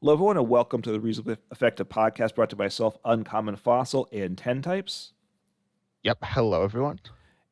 Hello, everyone, and welcome to the Reasonably Effective podcast brought to myself, Uncommon Fossil, and 10 Types. Yep. Hello, everyone.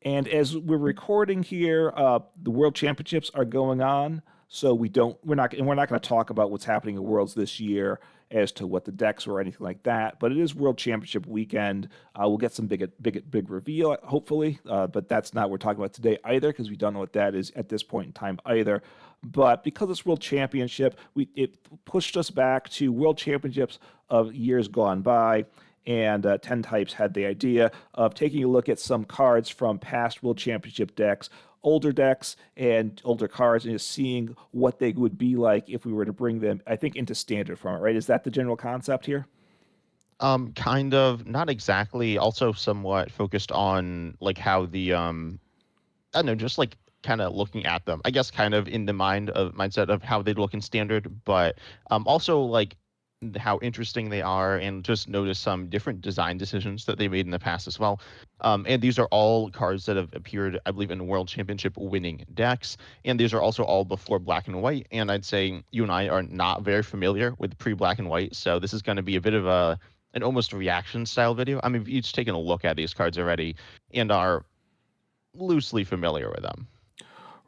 And as we're recording here, the World Championships are going on, so we're not going to talk about what's happening in Worlds this year as to what the decks were or anything like that. But it is World Championship weekend. We'll get some big reveal, hopefully. But that's not what we're talking about today either, because we don't know what that is at this point in time either. But because it's World Championship, it pushed us back to World Championships of years gone by. And 10 Types had the idea of taking a look at some cards from past World Championship decks, older decks and older cards, and just seeing what they would be like if we were to bring them, I think, into standard format, right? Is that the general concept here? Kind of, not exactly. Also, somewhat focused on like how the I don't know, just like kind of looking at them. I guess kind of in the mindset of how they'd look in standard, but also like how interesting they are, and just notice some different design decisions that they made in the past as well. And these are all cards that have appeared, I believe, in World Championship winning decks, and these are also all before Black and White. And I'd say you and I are not very familiar with pre-Black and White, so this is going to be a bit of an almost reaction style video. I mean, we've each taken a look at these cards already and are loosely familiar with them.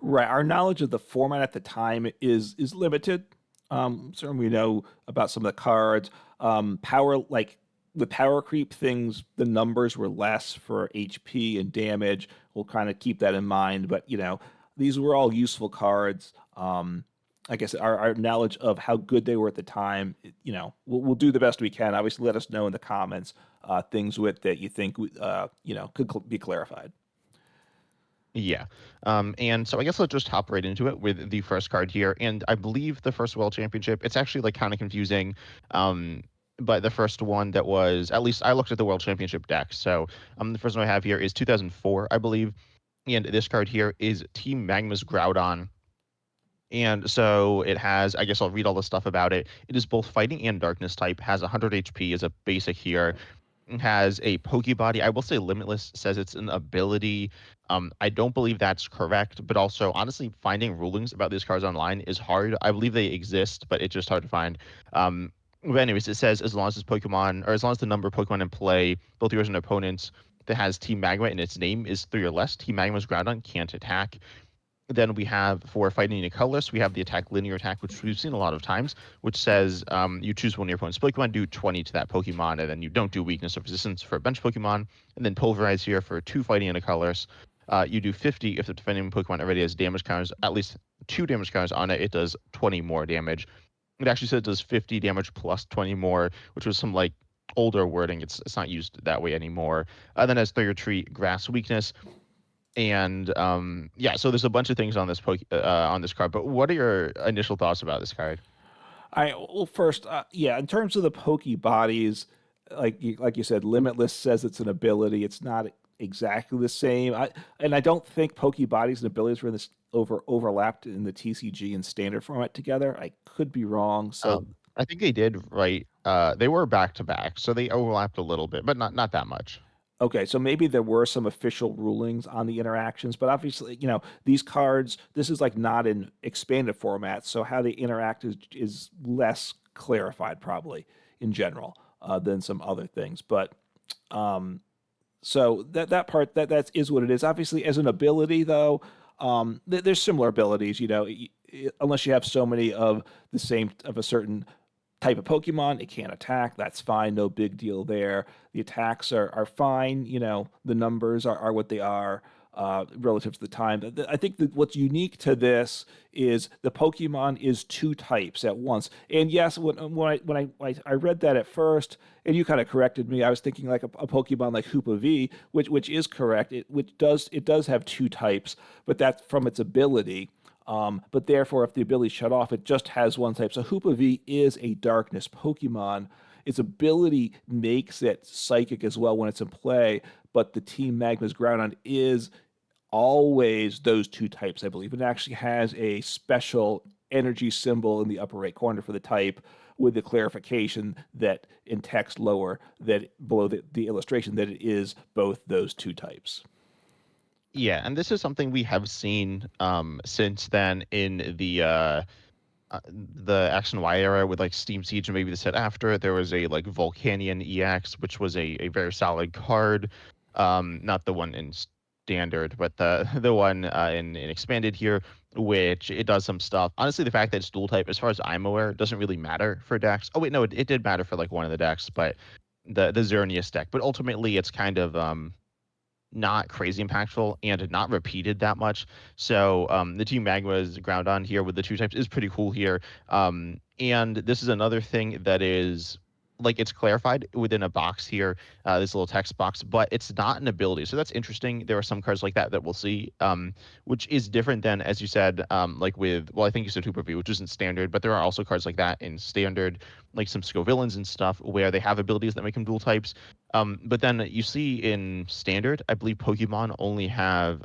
Right. Our knowledge of the format at the time is limited. Certainly, we know about some of the cards. Power, like with power creep things, the numbers were less for HP and damage. We'll kind of keep that in mind. But these were all useful cards. I guess our knowledge of how good they were at the time, we'll do the best we can. Obviously, let us know in the comments things with that you think could be clarified. Yeah. And so I guess let's just hop right into it with the first card here. And I believe the first World Championship, it's actually like kind of confusing. But the first one that was, at least I looked at the World Championship deck. So the first one I have here is 2004, I believe. And this card here is Team Magma's Groudon. And so it has, I guess I'll read all the stuff about it. It is both fighting and darkness type, has 100 HP as a basic here, has a Pokebody. I will say Limitless says it's an ability. I don't believe that's correct, but also honestly, finding rulings about these cards online is hard. I believe they exist, but it's just hard to find. But anyways, it says as long as this Pokemon, or as long as the number of Pokemon in play, both yours and opponents, that has Team Magma in its name is 3 or less, Team Magma's Groudon can't attack. Then we have for fighting a colorless, we have the attack linear attack, which we've seen a lot of times, which says you choose one of your opponent's Pokemon, do 20 to that Pokemon, and then you don't do weakness or resistance for a bench Pokemon. And then pulverize here for 2 fighting and a colorless. You do 50 if the defending Pokemon already has damage counters, at least 2 damage counters on it. It does 20 more damage. It actually says it does 50 damage plus 20 more, which was some like older wording. It's not used that way anymore. Then as Third Retreat, Grass Weakness. And yeah, so there's a bunch of things on on this card. But what are your initial thoughts about this card? Well, first, yeah, in terms of the Pokebodies, like you said, Limitless says it's an ability. It's not exactly the same. I don't think Pokebodies and abilities were in this overlapped in the TCG and standard format together. I could be wrong. So I think they did right. They were back to back, so they overlapped a little bit, but not that much. okay, so maybe there were some official rulings on the interactions, but obviously, these cards, this is like not in expanded format, so how they interact is less clarified probably in general than some other things. But so that part that is what it is. Obviously, as an ability though, there's similar abilities. Unless you have so many of the same of a certain type of Pokemon, it can't attack. That's fine. No big deal there. The attacks are fine. The numbers are what they are relative to the time. I think that what's unique to this is the Pokemon is 2 types at once. And yes, when I read that at first, and you kind of corrected me, I was thinking like a Pokemon like Hoopa V, which is correct. It does have 2 types, but that's from its ability. But therefore, if the ability shut off, it just has 1 type. So Hoopa V is a darkness Pokemon. Its ability makes it psychic as well when it's in play, but the Team Magma's Groudon is always those 2 types, I believe. It actually has a special energy symbol in the upper right corner for the type with the clarification that in text lower, that below the illustration, that it is both those 2 types. Yeah, and this is something we have seen since then in the the X and Y era with like Steam Siege and maybe the set after it. There was a like Volcanion EX, which was a very solid card. Not the one in standard, but the one in expanded here, which it does some stuff. Honestly, the fact that it's dual type, as far as I'm aware, doesn't really matter for decks. Oh wait, no, it did matter for like one of the decks, but the Xerneas deck. But ultimately, it's kind of not crazy impactful and not repeated that much. So the Team Magma's ground on here with the two types is pretty cool here. And this is another thing that is like it's clarified within a box here, this little text box, but it's not an ability. So that's interesting. There are some cards like that that we'll see, which is different than, as you said, like with, well, I think you said Hooper V, which isn't standard, but there are also cards like that in standard, like some Scovillans and stuff, where they have abilities that make them dual types. But then you see in standard, I believe Pokemon only have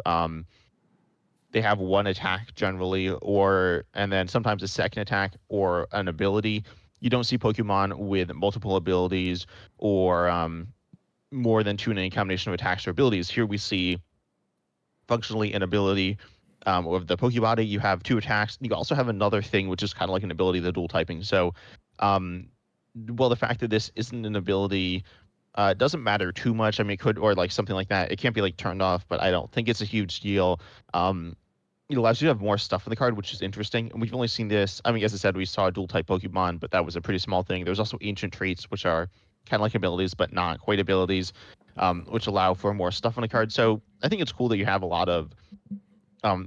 they have one attack generally, or and then sometimes a second attack or an ability. You don't see Pokemon with multiple abilities or more than two in any combination of attacks or abilities. Here we see functionally an ability. With the Pokebody, you have two attacks. You also have another thing, which is kind of like an ability, the dual typing. So, um, well, the fact that this isn't an ability doesn't matter too much. I mean, it could, or like something like that. It can't be like turned off, but I don't think it's a huge deal. Um, it allows you to have more stuff in the card, which is interesting. And we've only seen this. I mean, as I said, we saw a dual type Pokemon, but that was a pretty small thing. There's also ancient traits, which are kind of like abilities, but not quite abilities, which allow for more stuff on the card. So I think it's cool that you have a lot of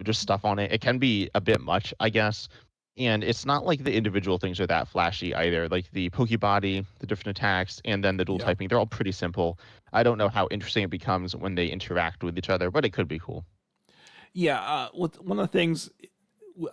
just stuff on it. It can be a bit much, I guess. And it's not like the individual things are that flashy either. Like the Pokebody, the different attacks, and then the dual Yeah. typing, they're all pretty simple. I don't know how interesting it becomes when they interact with each other, but it could be cool. Yeah, one of the things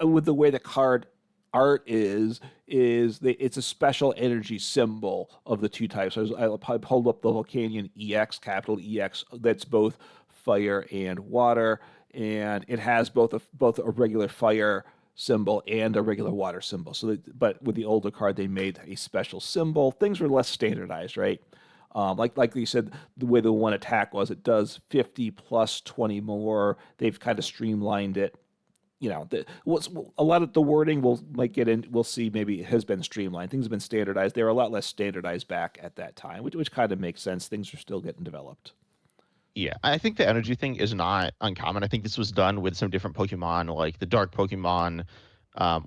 with the way the card art is it's a special energy symbol of the two types. I pulled up the Volcanion EX, capital EX, that's both fire and water, and it has both a regular fire symbol and a regular water symbol. But with the older card, they made a special symbol. Things were less standardized, right? Like you said, the way the one attack was, it does 50 plus 20 more. They've kind of streamlined it. What's a lot of the wording we'll might get in. We'll see. Maybe it has been streamlined. Things have been standardized. They were a lot less standardized back at that time, which kind of makes sense. Things are still getting developed. Yeah, I think the energy thing is not uncommon. I think this was done with some different Pokemon, like the dark Pokemon,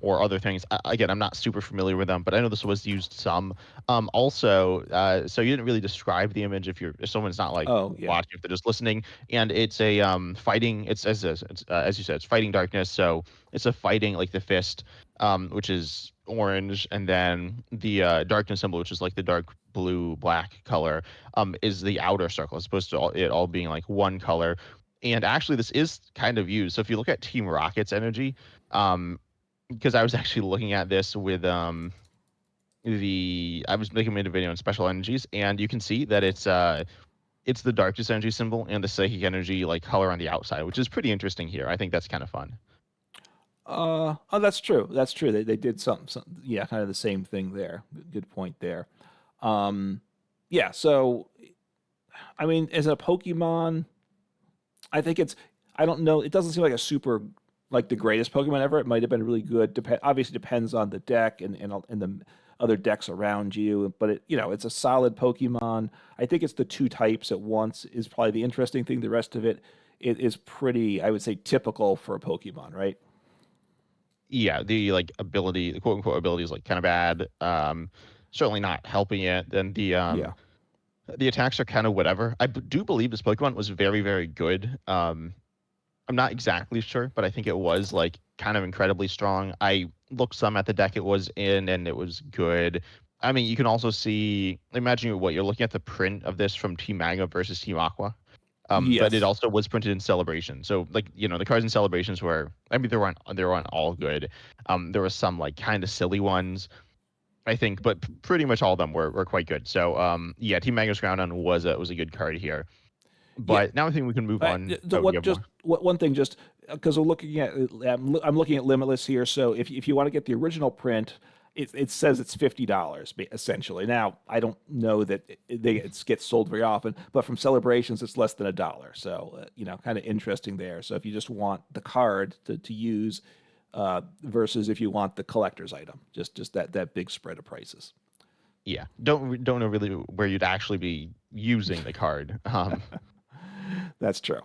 or other things. Again, I'm not super familiar with them, but I know this was used some. Also, so you didn't really describe the image if someone's not like Oh yeah, watching, if they're just listening, and it's a fighting. As you said, it's fighting darkness. So it's a fighting like the fist, which is orange, and then the darkness symbol, which is like the dark blue black color is the outer circle as opposed to it all being like one color. And actually, this is kind of used. So if you look at Team Rocket's energy, um, because I was actually looking at this with I was making a video on special energies, and you can see that it's the darkest energy symbol and the psychic energy like color on the outside, which is pretty interesting here. I think that's kind of fun. oh, that's true. That's true. They did yeah, kind of the same thing there. Good point there. Um, yeah. So, I mean, as a Pokemon, I think it's. I don't know. It doesn't seem like a super like the greatest Pokemon ever. It might have been really good. Obviously, depends on the deck and the other decks around you. But it's a solid Pokemon. I think it's the two types at once is probably the interesting thing. The rest of it is pretty, I would say, typical for a Pokemon, right? Yeah, the like ability, the quote unquote ability is like kind of bad. Certainly not helping it. Then Yeah. the attacks are kind of whatever. Do believe this Pokemon was very, very good. I'm not exactly sure, but I think it was like kind of incredibly strong. I looked some at the deck it was in, and it was good. I mean, you can also see, imagine what you're looking at the print of this from Team Magma versus Team Aqua. But it Yes. also was printed in Celebration. So like, the cards in Celebrations were, I mean, they weren't all good. There were some like kind of silly ones, I think, but pretty much all of them were quite good. So yeah, Team Magma's Groudon was a good card here. Yeah. But now I think we can move on. Oh, you have more? One thing just because we're looking at I'm looking at Limitless here. So if you want to get the original print, it says it's $50 essentially. Now I don't know that it gets sold very often, but from Celebrations it's less than $1. So kind of interesting there. So if you just want the card to use, versus if you want the collector's item, just that big spread of prices. Yeah, don't know really where you'd actually be using the card. That's true.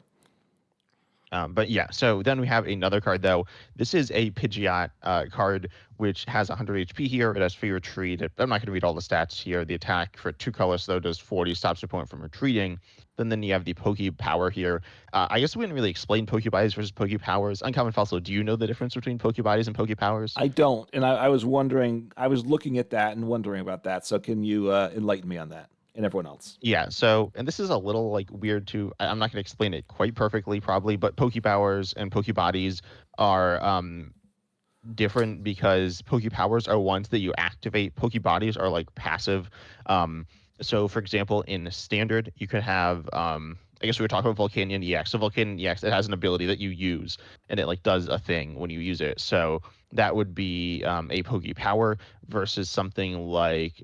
But yeah, so then we have another card though. This is a Pidgeot card which has 100 HP here. It has free retreat. I'm not going to read all the stats here. The attack for 2 colors though does 40, stops your opponent from retreating. Then you have the Poke Power here. I guess we didn't really explain Poke Bodies versus Poke Powers. Uncommon Fossil, do you know the difference between Poke Bodies and Poke Powers? I don't, and I was wondering. I was looking at that and wondering about that. So can you enlighten me on that and everyone else? Yeah, so and this is a little like weird too. I'm not going to explain it quite perfectly probably, but Poke Powers and Poke Bodies are different because Poke Powers are ones that you activate. Poke Bodies are like passive. Um, so for example, in standard, you could have I guess we were talking about Volcanion EX. So Volcanion EX, it has an ability that you use and it like does a thing when you use it. So that would be a Poke Power versus something like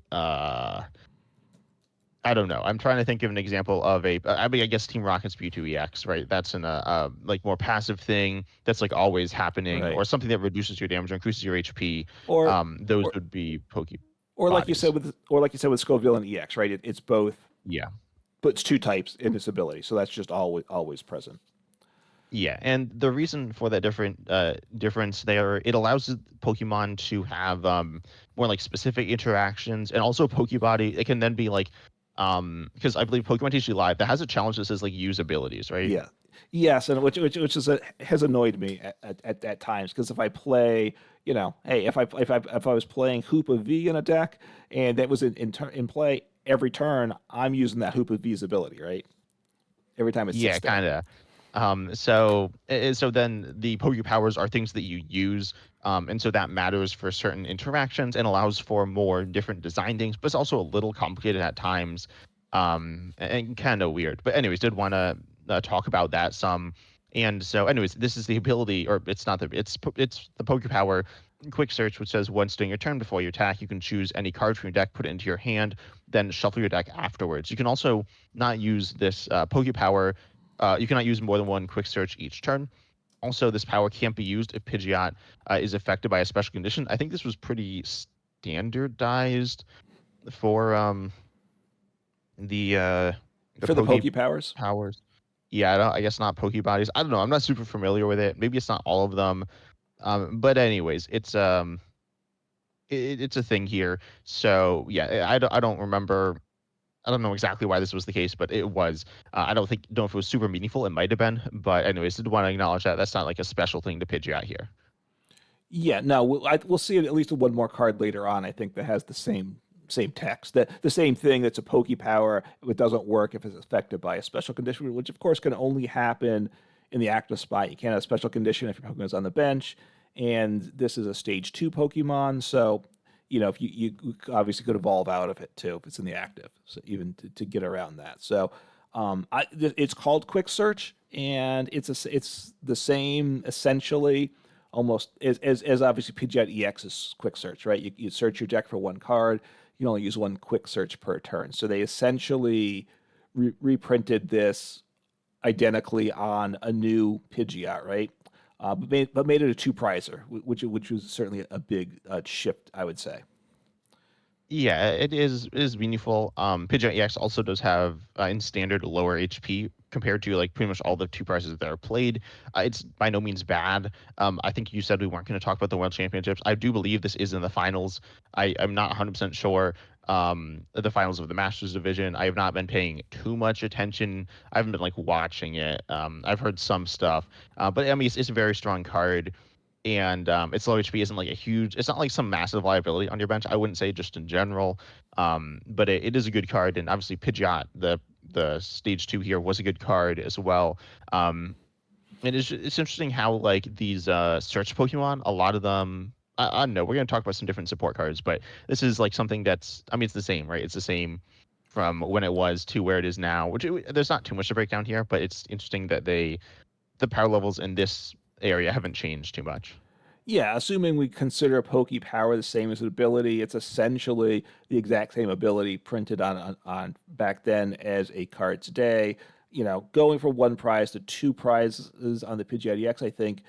I don't know. I'm trying to think of an example of a. I mean, I guess Team Rocket's Mewtwo EX, right? That's an like more passive thing that's like always happening, Right. or something that reduces your damage or increases your HP. Or Those or would be Poke or like you Bodies. said with Scoville and EX, right? It's both, Yeah, but it's two types in this ability, so that's just always present. yeah, and the reason for that difference there, it allows the Pokemon to have more like specific interactions, and also Pokebody. It can then be like because I believe Pokemon TCG Live that has a challenge that says like use abilities, right? Yeah. Yes, and which is has annoyed me at times because if I play, hey, if I was playing Hoop of V in a deck and that was in play every turn, I'm using that Hoop of V's ability, right? Every time it Yeah, sits there. kind of. So then the Poke Powers are things that you use, and so that matters for certain interactions and allows for more different design things, but it's also a little complicated at times, and kind of weird. But anyways, did want to talk about that some. And so, anyways, this is the ability, or it's not the it's the Poke Power quick search, which says once during your turn before you attack, you can choose any card from your deck, put it into your hand, then shuffle your deck afterwards. You can also not use this Poke Power you cannot use more than one quick search each turn. Also, this power can't be used if Pidgeot is affected by a special condition. I think this was pretty standardized for the For the Poke Poke Powers. powers. Yeah, I guess not Poke bodies. I don't know. I'm not super familiar with it. Maybe it's not all of them. But anyways, it's a thing here. So yeah, I don't remember. I don't know exactly why this was the case, but it was. I don't know if it was super meaningful. It might have been, but anyways, did want to acknowledge that that's not like a special thing to Pidgeot here. Yeah, no, we'll see at least one more card later on. I think that has the same text, the same thing. That's a Poke Power. It doesn't work if it's affected by a special condition, which of course can only happen in the active spot. You can't have a special condition if your Pokemon is on the bench, and this is a Stage 2 Pokemon, so if you obviously could evolve out of it too if it's in the active, so even to get around that. So it's called Quick Search, and it's the same essentially almost as obviously Pidgeot EX is Quick Search, right? You search your deck for one card. You can only use one Quick Search per turn. So they essentially reprinted this identically on a new Pidgeot, right? But made it a two prizer, which was certainly a big shift, I would say. Yeah, it is meaningful. Pidgeot EX also does have in standard lower HP compared to like pretty much all the two prices that are played. It's by no means bad. I think you said we weren't going to talk about the World Championships. I do believe this is in the finals. I'm not 100% sure. The finals of the Masters division. I have not been paying too much attention. I haven't been like watching it. I've heard some stuff, but I mean it's a very strong card and its low HP isn't like a huge. It's not like some massive liability on your bench. I wouldn't say just in general, but it is a good card, and obviously Pidgeot, the stage 2 here, was a good card as well. Um, it's interesting how like these search Pokemon, a lot of them. I don't know. We're gonna talk about some different support cards, but this is like something that's. I mean, it's the same, right? It's the same from when it was to where it is now. There's not too much to break down here, but it's interesting that the power levels in this area haven't changed too much. Yeah, assuming we consider Poke Power the same as an ability, it's essentially the exact same ability printed on back then as a card today. Going from one prize to two prizes on the Pidgeot EX, I think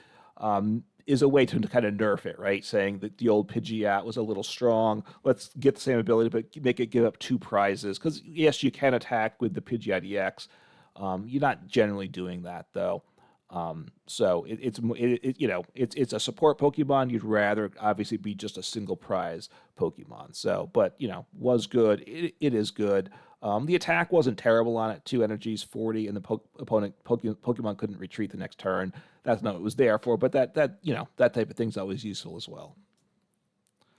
is a way to kind of nerf it, right? Saying that the old Pidgeot was a little strong. Let's get the same ability, but make it give up 2 prizes. Because yes, you can attack with the Pidgeot EX. You're not generally doing that though. So it's a support Pokemon. You'd rather obviously be just a single prize Pokemon. So, but was good. It is good. The attack wasn't terrible on it. 2 energies, 40, and the opponent Pokemon couldn't retreat the next turn. That's not what it was there for. But that type of thing's always useful as well.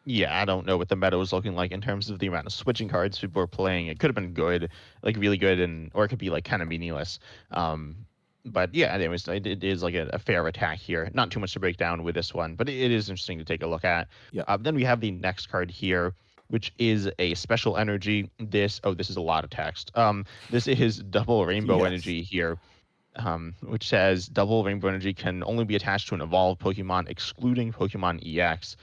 Yeah, I don't know what the meta was looking like in terms of the amount of switching cards people were playing. It could have been good, like really good, and or it could be like kind of meaningless. Um, but yeah, it is like a fair attack here. Not too much to break down with this one, but it is interesting to take a look at. Yeah. Then we have the next card here, which is a special energy. This is a lot of text. This is double rainbow Yes. energy here, which says double rainbow energy can only be attached to an evolved Pokemon, excluding Pokemon EX.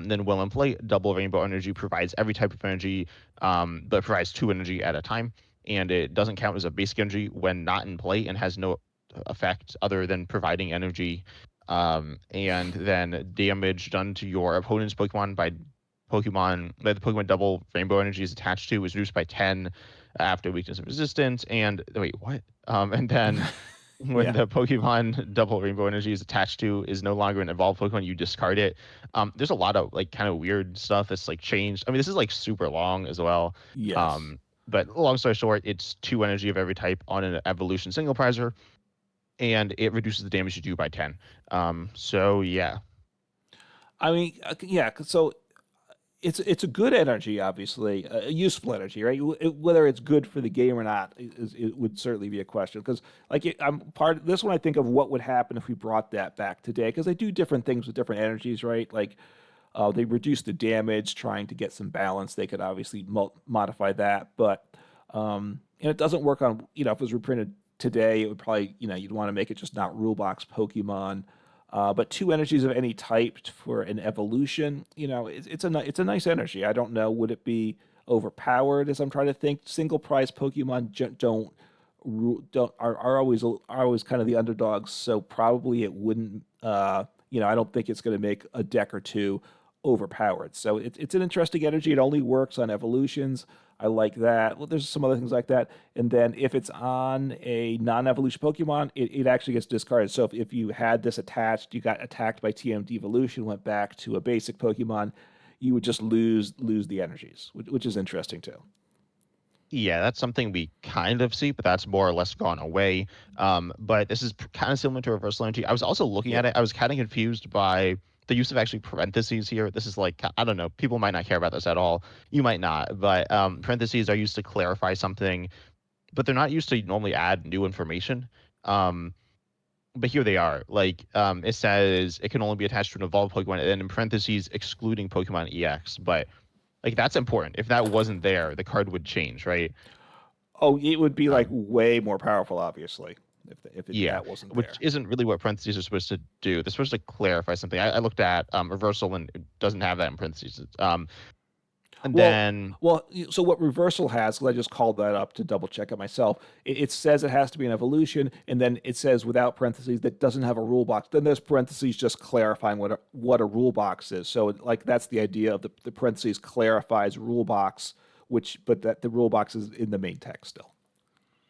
Then while in play, double rainbow energy provides every type of energy, but provides 2 energy at a time, and it doesn't count as a basic energy when not in play and has no effect other than providing energy. And then damage done to your opponent's Pokemon by the Pokemon double rainbow energy is attached to is reduced by 10 after weakness and resistance. And wait, what? And then when Yeah. the Pokemon double rainbow energy is attached to is no longer an evolved Pokemon, you discard it. There's a lot of like kind of weird stuff that's like changed. I mean, this is like super long as well. Yes. Um, but long story short, it's 2 energy of every type on an evolution single prizer, and it reduces the damage you do by 10. So yeah. I mean, yeah. So it's a good energy, obviously, a useful energy, right? Whether it's good for the game or not it would certainly be a question. Because I'm part of this one. I think of what would happen if we brought that back today, because they do different things with different energies, right? Like they reduce the damage, trying to get some balance. They could obviously modify that, but and it doesn't work on if it was reprinted today, it would probably you'd want to make it just not rule box Pokemon. But 2 energies of any type for an evolution, it's a nice energy. I don't know, would it be overpowered? As I'm trying to think, single prize Pokemon are always kind of the underdogs, so probably it wouldn't. I don't think it's going to make a deck or two overpowered. So it's an interesting energy. It only works on evolutions. I like that. Well, there's some other things like that. And then if it's on a non-evolution Pokemon, it actually gets discarded. So if you had this attached, you got attacked by TM Devolution, went back to a basic Pokemon, you would just lose the energies, which is interesting too. Yeah, that's something we kind of see, but that's more or less gone away. But this is kind of similar to reversal energy. I was also looking at Yeah. it. I was kind of confused by the use of actually parentheses here. This is like, I don't know. People might not care about this at all. You might not, but parentheses are used to clarify something, but they're not used to normally add new information. Um, but here they are. Like, it says it can only be attached to an evolved Pokemon, and then in parentheses, excluding Pokemon EX. But like, that's important. If that wasn't there, the card would change, right? Oh, it would be like Um, way more powerful, obviously, Yeah, that wasn't which there. isn't really what parentheses are supposed to do. They're supposed to clarify something. I looked at reversal and it doesn't have that in parentheses. And Well, then so what reversal has? Because I just called that up to double check it myself. It says it has to be an evolution, and then it says without parentheses that doesn't have a rule box. Then there's parentheses just clarifying what a rule box is. So like that's the idea of the parentheses clarifies rule box, but that the rule box is in the main text still.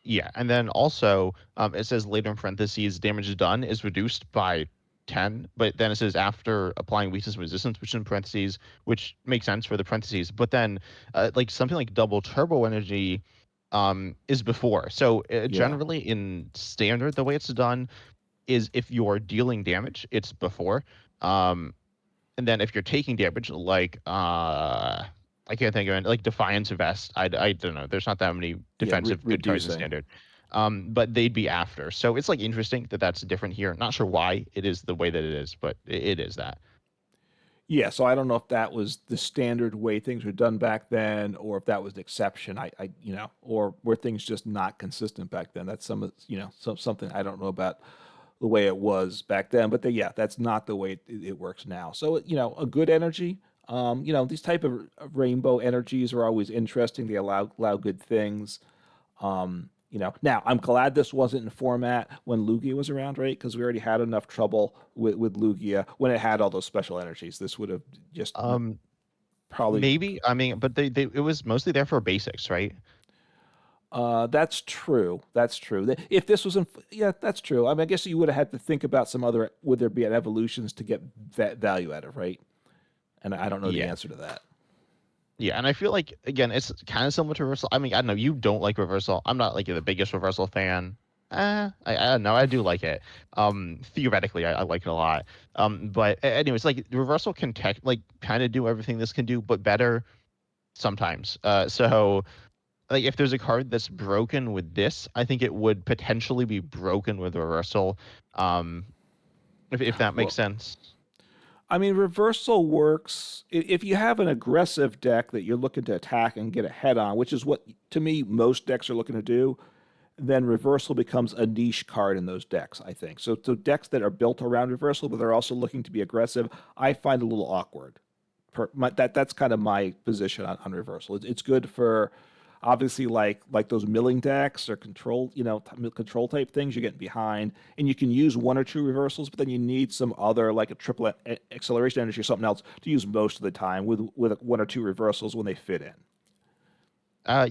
yeah, and then also it says later in parentheses damage done is reduced by 10, but then it says after applying weakness and resistance, which is in parentheses, which makes sense for the parentheses. But then like something like double turbo energy is before. So Yeah, generally in standard, the way it's done is if you're dealing damage, it's before. Um, and then if you're taking damage, like I can't think of it, like Defiance Vest. I don't know. There's not that many yeah, defensive good cards in reducing. standard. But they'd be after. So it's like interesting that that's different here. Not sure why it is the way that it is, but it is that. Yeah, so I don't know if that was the standard way things were done back then, or if that was the exception. Or were things just not consistent back then? That's something I don't know about the way it was back then. But yeah, that's not the way it works now. So a good energy. These type of rainbow energies are always interesting. They allow good things. Now I'm glad this wasn't in format when Lugia was around, right? Because we already had enough trouble with Lugia when it had all those special energies. This would have just Um, probably. maybe. I mean, but they it was mostly there for basics, right? That's true. That's true. If this was in, yeah, that's true. I mean, I guess you would have had to think about some other. Would there be an evolutions to get that value out of, right? And I don't know the Yeah. answer to that. Yeah, and I feel like again, it's kind of similar to reversal. I mean, I don't know you don't like reversal. I'm not like the biggest reversal fan. I don't know. I do like it. Theoretically, I like it a lot. But anyways, like reversal can like kind of do everything this can do, but better sometimes. So like if there's a card that's broken with this, I think it would potentially be broken with reversal. Um, if that makes Well, sense. I mean, reversal works if you have an aggressive deck that you're looking to attack and get ahead on, which is what to me most decks are looking to do. Then reversal becomes a niche card in those decks, I think. So decks that are built around reversal, but they're also looking to be aggressive, I find a little awkward. That's kind of my position on reversal. It's good for obviously like those milling decks or control control type things. You're getting behind, and you can use one or two reversals, but then you need some other like a triple acceleration energy or something else to use most of the time with one or two reversals when they fit in.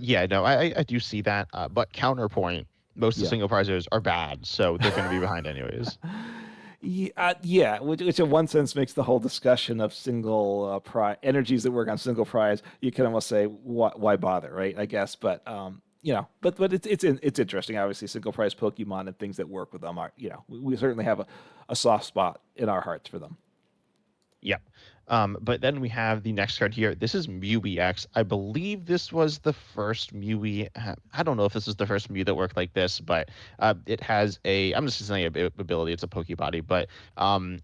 Yeah, no, I do see that. But counterpoint, most of the Yeah. single prizers are bad, so they're going to be behind anyways. Yeah, which in one sense makes the whole discussion of single prize energies that work on single prize. You can almost say, why bother, right? I guess, but but it's interesting. Obviously, single prize Pokemon and things that work with them are, we certainly have a soft spot in our hearts for them. Yep. But then we have the next card here. This is Mew BX. I believe this was the first Mew. I don't know if this is the first Mew that worked like this, but it has a. I'm just saying ability. It's a Pokebody, but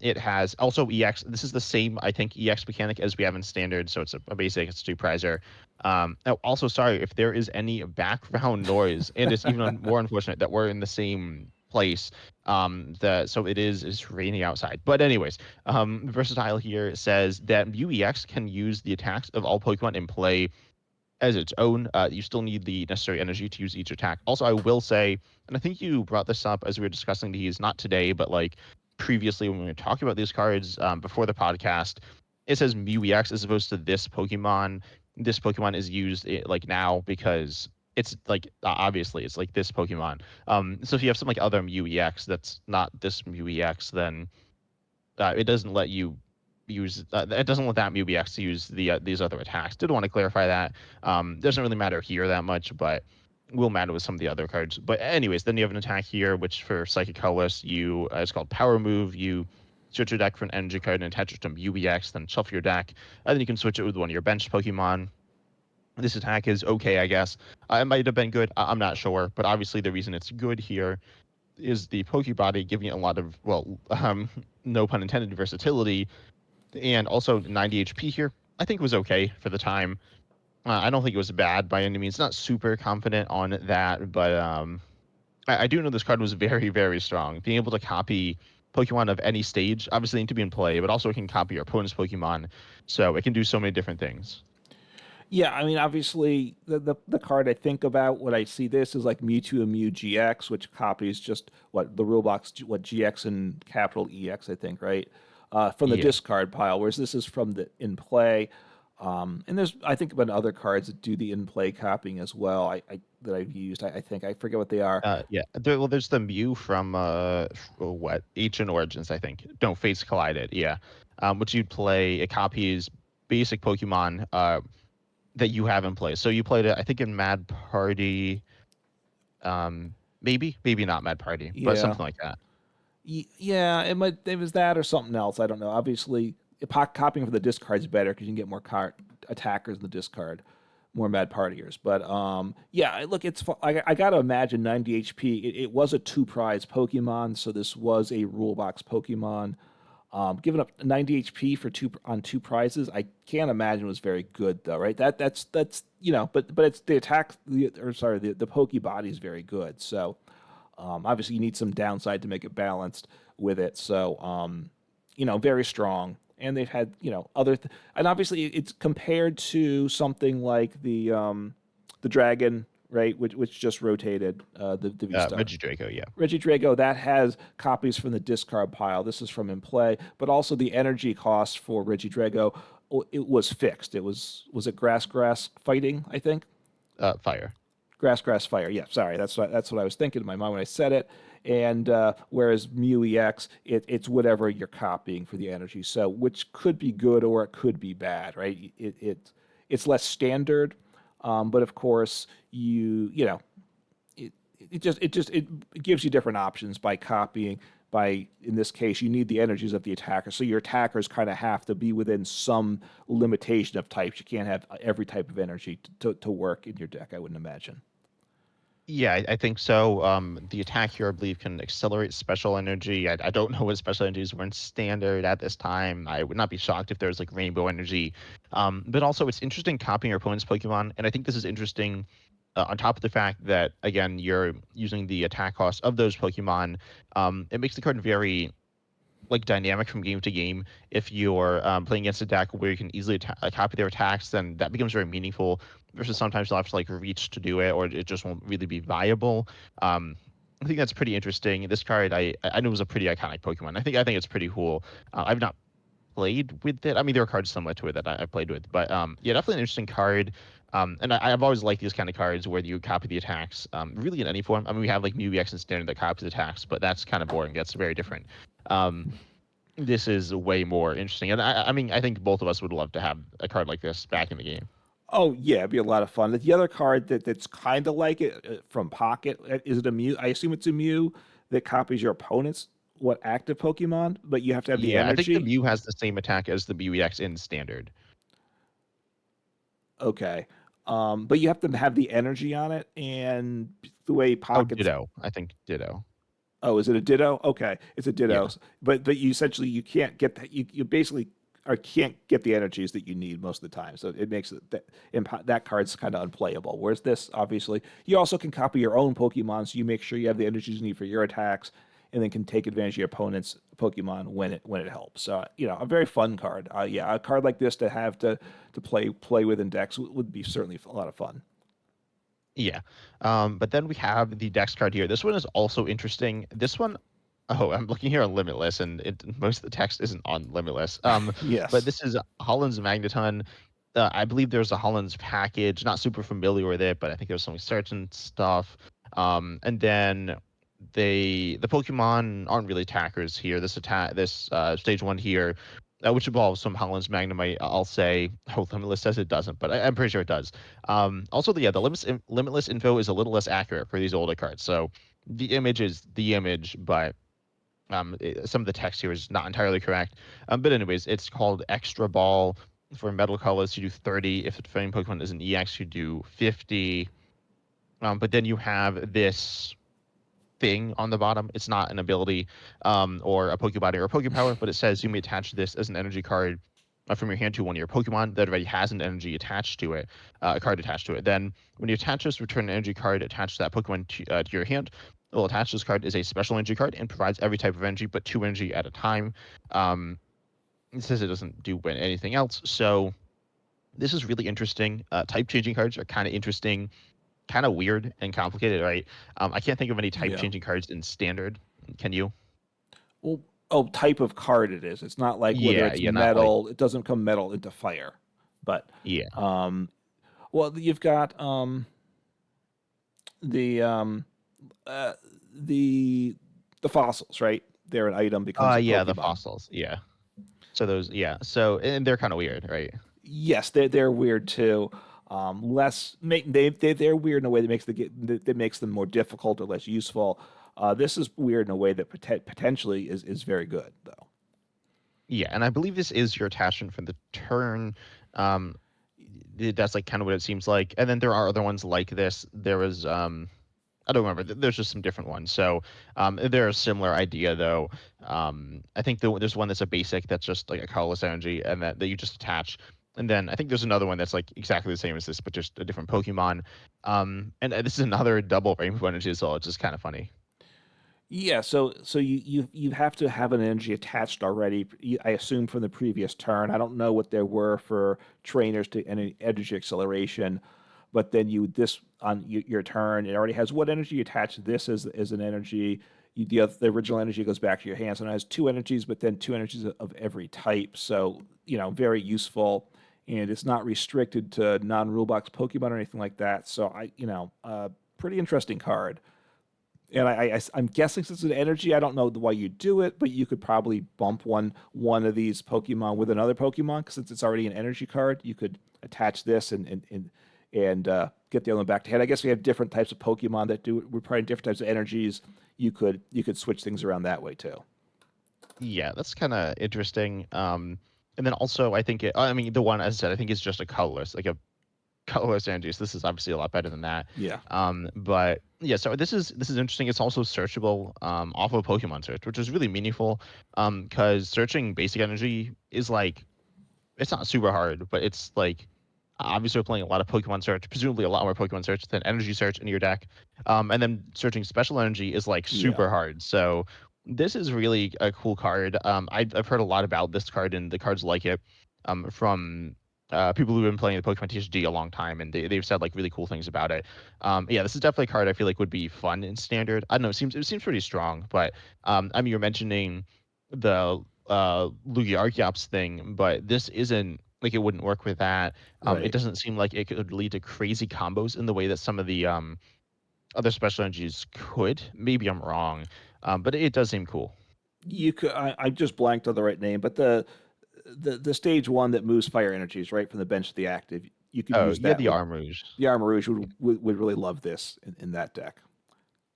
it has also EX. This is the same, I think, EX mechanic as we have in standard. So it's a basic. It's a two prizer. Now, also, sorry if there is any background noise, and it's even more unfortunate that we're in the same place. So it's raining outside. But anyways, Versatile here says that UEX can use the attacks of all Pokemon in play as its own. You still need the necessary energy to use each attack. Also, I will say, and I think you brought this up as we were discussing these, not today, but like previously when we were talking about these cards before the podcast, it says MewEX as opposed to this Pokemon. This Pokemon is used like now because it's like obviously it's like this Pokemon. So if you have some like other MewEX that's not this MewEX, then it doesn't let you use it doesn't let that MUBX use these other attacks. Did want to clarify that. Doesn't really matter here that much, but will matter with some of the other cards. But anyways, then you have an attack here, which for Psychic Colorless, you it's called Power Move. You switch your deck for an energy card and attach it to UBX, then shuffle your deck, and then you can switch it with one of your bench Pokemon. This attack is okay, I guess. It might have been good. I'm not sure, but obviously the reason it's good here is the Pokebody giving it a lot of no pun intended, versatility, and also 90 HP here. I think was okay for the time. I don't think it was bad by any means. Not super confident on that, but I do know this card was very, very strong. Being able to copy Pokemon of any stage, obviously need to be in play, but also it can copy your opponent's Pokemon, so it can do so many different things. Yeah, I mean, obviously, the card I think about when I see this is like Mewtwo and Mew GX, which copies just what the rule box, what GX and capital EX, I think, right? From the Yeah. discard pile, whereas this is from the in play. And there's, I think, been other cards that do the in play copying as well. That I've used. I think I forget what they are. Yeah. There's the Mew from what Ancient Origins, I think. No, Fates Collided. Yeah. Which you'd play. It copies basic Pokemon that you have in play. So you played it, I think, in Mad Party. Maybe not Mad Party, but Yeah, something like that. yeah. It was that or something else. I don't know. Obviously, copying from the discard is better because you can get more card attackers in the discard, more mad partiers. But yeah. Look, I got to imagine 90 HP. It was a two prize Pokemon, so this was a rule box Pokemon. Giving up 90 HP for two prizes, I can't imagine was very good though, right? That's but it's the attack or sorry the Pokebody is very good. So obviously you need some downside to make it balanced with it. So very strong. And they've had and obviously it's compared to something like the dragon right? Which just rotated the V Star. Regidrago, yeah. Regidrago, that has copies from the discard pile. This is from in play, but also the energy cost for Regidrago, it was fixed. Was it grass fighting, I think? Fire. Grass fire. Yeah, sorry. That's what I was thinking in my mind when I said it. And whereas Mu EX, it's whatever you're copying for the energy. So which could be good or it could be bad, right? It's less standard, but of course you know it it gives you different options by copying. By in this case, you need the energies of the attacker, so your attackers kind of have to be within some limitation of types. You can't have every type of energy to work in your deck. I wouldn't imagine. Yeah, I think so. The attack here, I believe, can accelerate special energy. I don't know what special energies were in standard at this time. I would not be shocked if there's like rainbow energy. But also, it's interesting copying your opponent's Pokemon, and I think this is interesting on top of the fact that again you're using the attack cost of those Pokemon. It makes the card very like dynamic from game to game. If you're playing against a deck where you can easily copy their attacks, then that becomes very meaningful. Versus sometimes you'll have to like reach to do it, or it just won't really be viable. Um, I think that's pretty interesting. This card, I know, was a pretty iconic Pokemon. I think it's pretty cool. I've not played with it. I mean, there are cards similar to it that I played with, but yeah, definitely an interesting card. And I've always liked these kind of cards where you copy the attacks, really in any form. I mean, we have like Mew EX and Standard that copies attacks, but that's kind of boring. That's very different. Um, this is way more interesting, and I mean, I think both of us would love to have a card like this back in the game. Oh yeah, it'd be a lot of fun. The other card that's kind of like it from Pocket, is it a Mew? I assume it's a Mew that copies your opponent's what active Pokemon, but you have to have the Yeah, I think the energy. Mew has the same attack as the Mew EX in Standard. Okay. But you have to have the energy on it, and the way Oh, Pockets. Ditto. I think Ditto. Oh, is it a Ditto? Okay, it's a Ditto. Yeah. But you essentially you can't get that. You basically or can't get the energies that you need most of the time. So it makes it that card's kind of unplayable. Whereas this, obviously, you also can copy your own Pokemon, so you make sure you have the energies you need for your attacks, and then can take advantage of your opponent's Pokemon when it helps. So a very fun card. Yeah, a card like this to have to play with in decks would be certainly a lot of fun. Yeah. But then we have the Dex card here. This one is also interesting. This one, oh, I'm looking here on Limitless, and most of the text isn't on Limitless. But Yes. this is Holland's Magneton. I believe there's a Holland's package. Not super familiar with it, but I think there's some certain stuff. And then the Pokemon aren't really attackers here. This stage one here, which involves some Holland's Magnemite. I'll say, oh, Limitless says it doesn't, but I'm pretty sure it does. Also, the Limitless info is a little less accurate for these older cards. So the image is the image, but some of the text here is not entirely correct. But anyways, it's called Extra Ball. For Metal Colors, you do 30. If the defending Pokemon is an EX, you do 50. But then you have this thing on the bottom. It's not an ability or a Pokebody or a Pokepower, but it says you may attach this as an energy card from your hand to one of your Pokemon that already has an energy attached to it, a card attached to it. Then when you attach this, return an energy card attached to that Pokemon to your hand. It will attach this card as a special energy card and provides every type of energy, but 2 energy at a time. Um, it says it doesn't do anything else. So this is really interesting. Type changing cards are kind of interesting, kind of weird and complicated, right? I can't think of any type Yeah. changing cards in standard. Can you? Well, oh, type of card it is. It's not like whether Yeah, it's yeah, not like metal. It doesn't come metal into fire, but yeah. um, well, you've got the uh, the the fossils, right? They're an item becomes a Yeah, the Pokemon. fossils. Yeah. So those, yeah. So and they're kind of weird, right? Yes, they're weird too. Less make they're weird in a way that that makes them more difficult or less useful. This is weird in a way that potentially is very good though. Yeah, and I believe this is your attachment for the turn. Um, that's like kind of what it seems like. And then there are other ones like this. There was I don't remember. There's just some different ones. So they're a similar idea though. I think there's one that's a basic that's just like a colorless energy and that you just attach. And then I think there's another one that's like exactly the same as this, but just a different Pokemon. And this is another double rainbow energy as well. It's just kind of funny. Yeah, so you have to have an energy attached already. I assume from the previous turn. I don't know what there were for trainers to any energy acceleration, but then you this on your turn, it already has what energy. You attach this as an energy. The original energy goes back to your hand, so it has two energies, but then two energies of every type. So very useful, and it's not restricted to non-rule box Pokemon or anything like that. So pretty interesting card. And I'm guessing since it's an energy, I don't know why you do it, but you could probably bump one of these Pokemon with another Pokemon, 'cause since it's already an energy card, you could attach this and get the other one back to head. I guess we have different types of Pokemon that do we're probably different types of energies. You could switch things around that way too. Yeah, that's kind of interesting. And then also, I think I mean, the one as I said, I think is just a colorless, like a colorless energies. This is obviously a lot better than that. Yeah, But yeah, so this is interesting. It's also searchable off of Pokemon Search, which is really meaningful. Because searching basic energy is like it's not super hard, but it's like obviously we're playing a lot of Pokemon Search, presumably a lot more Pokemon Search than Energy Search in your deck. And then searching special energy is like yeah, super hard. So this is really a cool card. I've heard a lot about this card and the cards like it from people who've been playing the Pokemon TCG a long time, and they've said like really cool things about it. Yeah, this is definitely a card I feel like would be fun in standard. I don't know, it seems pretty strong, but I mean, you're mentioning the Lugia Archeops thing, but this isn't like it wouldn't work with that. It right. doesn't seem like it could lead to crazy combos in the way that some of the other special energies could. Maybe I'm wrong, but it does seem cool. You could. I just blanked on the right name, but the stage one that moves fire energies right from the bench to the active. You could Oh, use yeah, that the with Armouge. the Armarouge would really love this in that deck.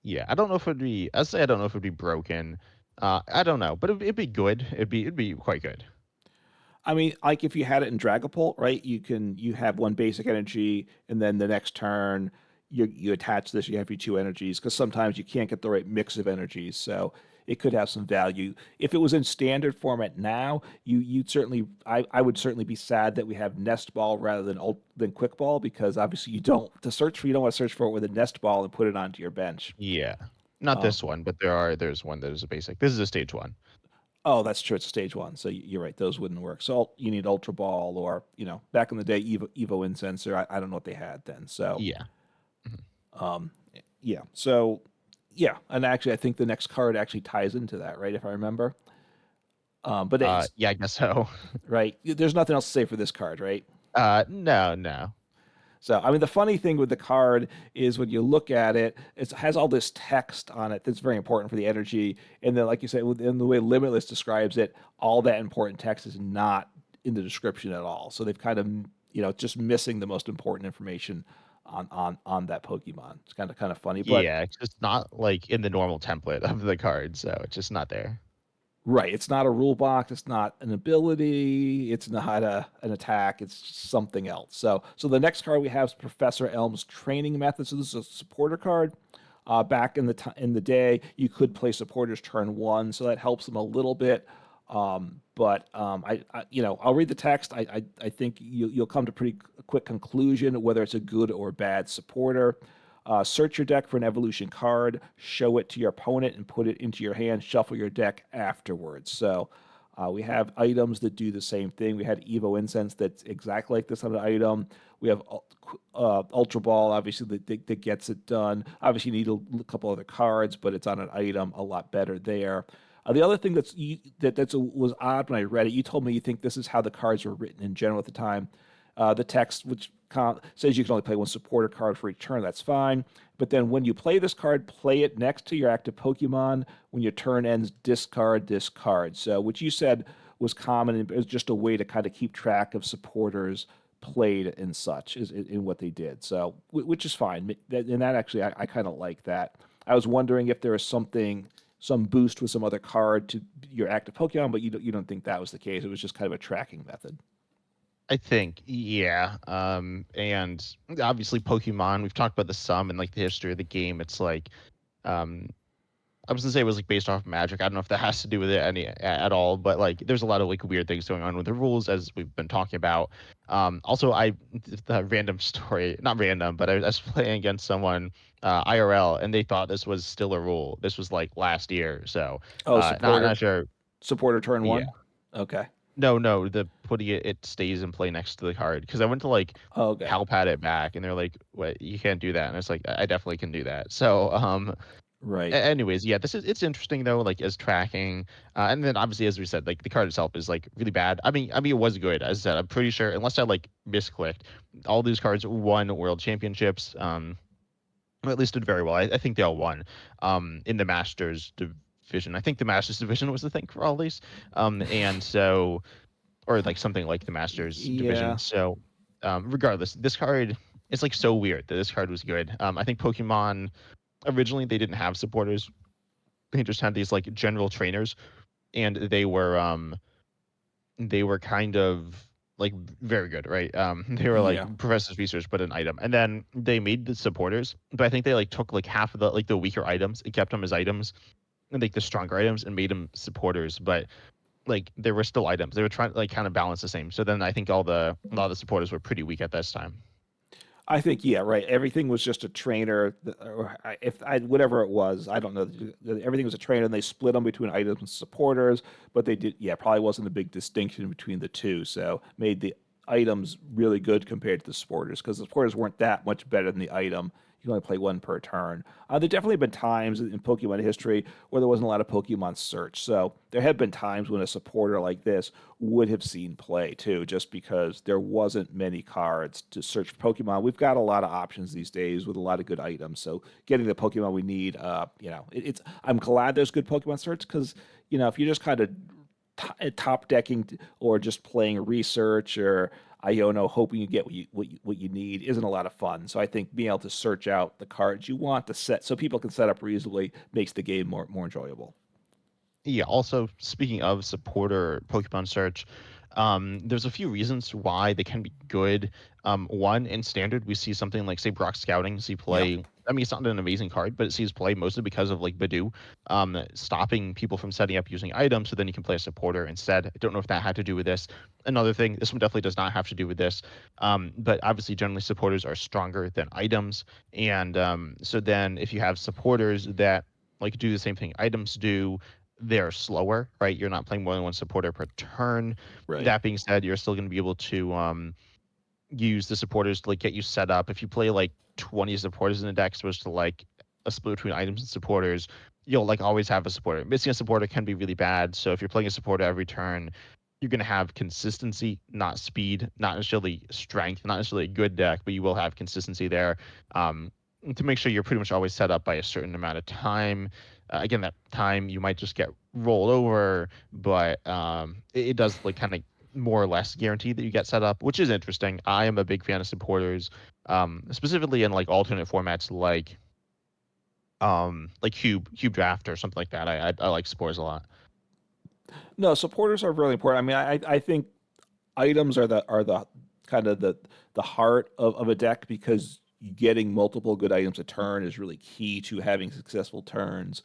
Yeah, I don't know if it'd be. I say I don't know if it'd be broken. I don't know, but it'd be good. It'd be quite good. I mean, like if you had it in Dragapult, right? You have one basic energy, and then the next turn you attach this. You have your two energies because sometimes you can't get the right mix of energies, so it could have some value. If it was in standard format now, you'd certainly I would certainly be sad that we have Nest Ball rather than Quick Ball because obviously you don't want to search for it with a Nest Ball and put it onto your bench. Yeah, not Um, this one, but there's one that is a basic. This is a stage one. Oh, that's true. It's stage one, so you're right. Those wouldn't work. So you need Ultra Ball, or back in the day, Evo Incenser. I don't know what they had then. So Yeah. Mhm. um, yeah. So yeah, and actually, I think the next card actually ties into that, right? If I remember. But it's Yeah, I guess so. right. There's nothing else to say for this card, right? No, no. So, I mean, the funny thing with the card is when you look at it, it has all this text on it that's very important for the energy. And then, like you said, in the way Limitless describes it, all that important text is not in the description at all. So they've kind of, just missing the most important information on that Pokemon. It's kind of funny, but Yeah, it's just not like in the normal template of the card, so it's just not there. right, it's not a rule box, it's not an ability, it's not an attack, it's something else. So the next card we have is Professor Elm's training method. So this is a supporter card. Back in the day, you could play supporters turn one, so that helps them a little bit. But I'll read the text. I think you'll come to pretty quick conclusion whether it's a good or bad supporter. Search your deck for an evolution card, show it to your opponent, and put it into your hand. Shuffle your deck afterwards. So we have items that do the same thing. We had Evo Incense that's exactly like this on an item. We have Ultra Ball, obviously, that gets it done. Obviously, you need a couple other cards, but it's on an item a lot better there. The other thing was odd when I read it, you told me you think this is how the cards were written in general at the time. The text, which says you can only play one supporter card for each turn, that's fine. But then when you play this card, play it next to your active Pokemon. When your turn ends, discard this card. So, which you said was common, and it was just a way to kind of keep track of supporters played and such is in what they did. So, which is fine. And that actually, I kind of like that. I was wondering if there was some boost with some other card to your active Pokemon, but you don't think that was the case. It was just kind of a tracking method. I think, yeah. And obviously Pokemon, we've talked about the sum and like the history of the game. It's like, um, I was gonna say it was like based off of Magic. I don't know if that has to do with it at all, but like there's a lot of like weird things going on with the rules as we've been talking about. Also, the random story, not random, but I was playing against someone IRL, and they thought this was still a rule. This was like last year, so Oh, not supporter sure. supporter turn Yeah, one. Okay. No, the putting it stays in play next to the card. Because I went to, like, Oh, okay. palpate it back, and they're like, "What? You can't do that." And it's like, I definitely can do that. So, Right. anyways, yeah, it's interesting though, like as tracking, and then obviously as we said, like the card itself is like really bad. I mean, it was good. As I said, I'm pretty sure, unless I like misclicked, all these cards won world championships. Or at least did very well. I think they all won. In the Masters division. I think the Masters division was the thing for all these. And so, or like something like the Masters division. Yeah. So, regardless, this card. It's like so weird that this card was good. I think Pokemon originally they didn't have supporters. They just had these like general trainers, and they were kind of like very good, right? They were like Yeah. professor's research, but an item, and then they made the supporters. But I think they like took like half of the weaker items and kept them as items, and like the stronger items and made them supporters. But like they were still items. They were trying to like kind of balance the same. So then I think a lot of the supporters were pretty weak at this time. I think, yeah, right. Everything was just a trainer, or if I whatever it was, I don't know. Everything was a trainer, and they split them between items and supporters. But they did, yeah, probably wasn't a big distinction between the two. So made the items really good compared to the supporters, because the supporters weren't that much better than the item. You can only play one per turn. There definitely been times in Pokemon history where there wasn't a lot of Pokemon search. So there have been times when a supporter like this would have seen play too, just because there wasn't many cards to search for Pokemon. We've got a lot of options these days with a lot of good items. So getting the Pokemon we need, it's. I'm glad there's good Pokemon search, because if you're just kind of top decking or just playing research or Iono hoping you get what you need isn't a lot of fun. So I think being able to search out the cards you want to set so people can set up reasonably makes the game more enjoyable. Yeah, also speaking of supporter Pokemon search, there's a few reasons why they can be good. One, in standard, we see something like say Brock Scouting see Yeah. play. I mean, it's not an amazing card, but it sees play mostly because of like Badoo, stopping people from setting up using items, so then you can play a supporter instead. I don't know if that had to do with this. Another thing, this one definitely does not have to do with this, but obviously, generally supporters are stronger than items, and so then if you have supporters that like do the same thing items do, they're slower, right? You're not playing more than one supporter per turn. Right. That being said, you're still going to be able to use the supporters to like get you set up. If you play like 20 supporters in the deck, supposed to like a split between items and supporters, you'll like always have a supporter. Missing a supporter can be really bad. So if you're playing a supporter every turn, you're going to have consistency, not speed, not necessarily strength, not necessarily a good deck, but you will have consistency there. Um, to make sure you're pretty much always set up by a certain amount of time. Again, that time you might just get rolled over, but it does like kind of more or less guaranteed that you get set up, which is interesting. I am a big fan of supporters, specifically in like alternate formats like cube draft or something like that. I like supporters a lot. No, supporters are really important. I mean, I think items are the kind of the heart of a deck, because getting multiple good items a turn is really key to having successful turns.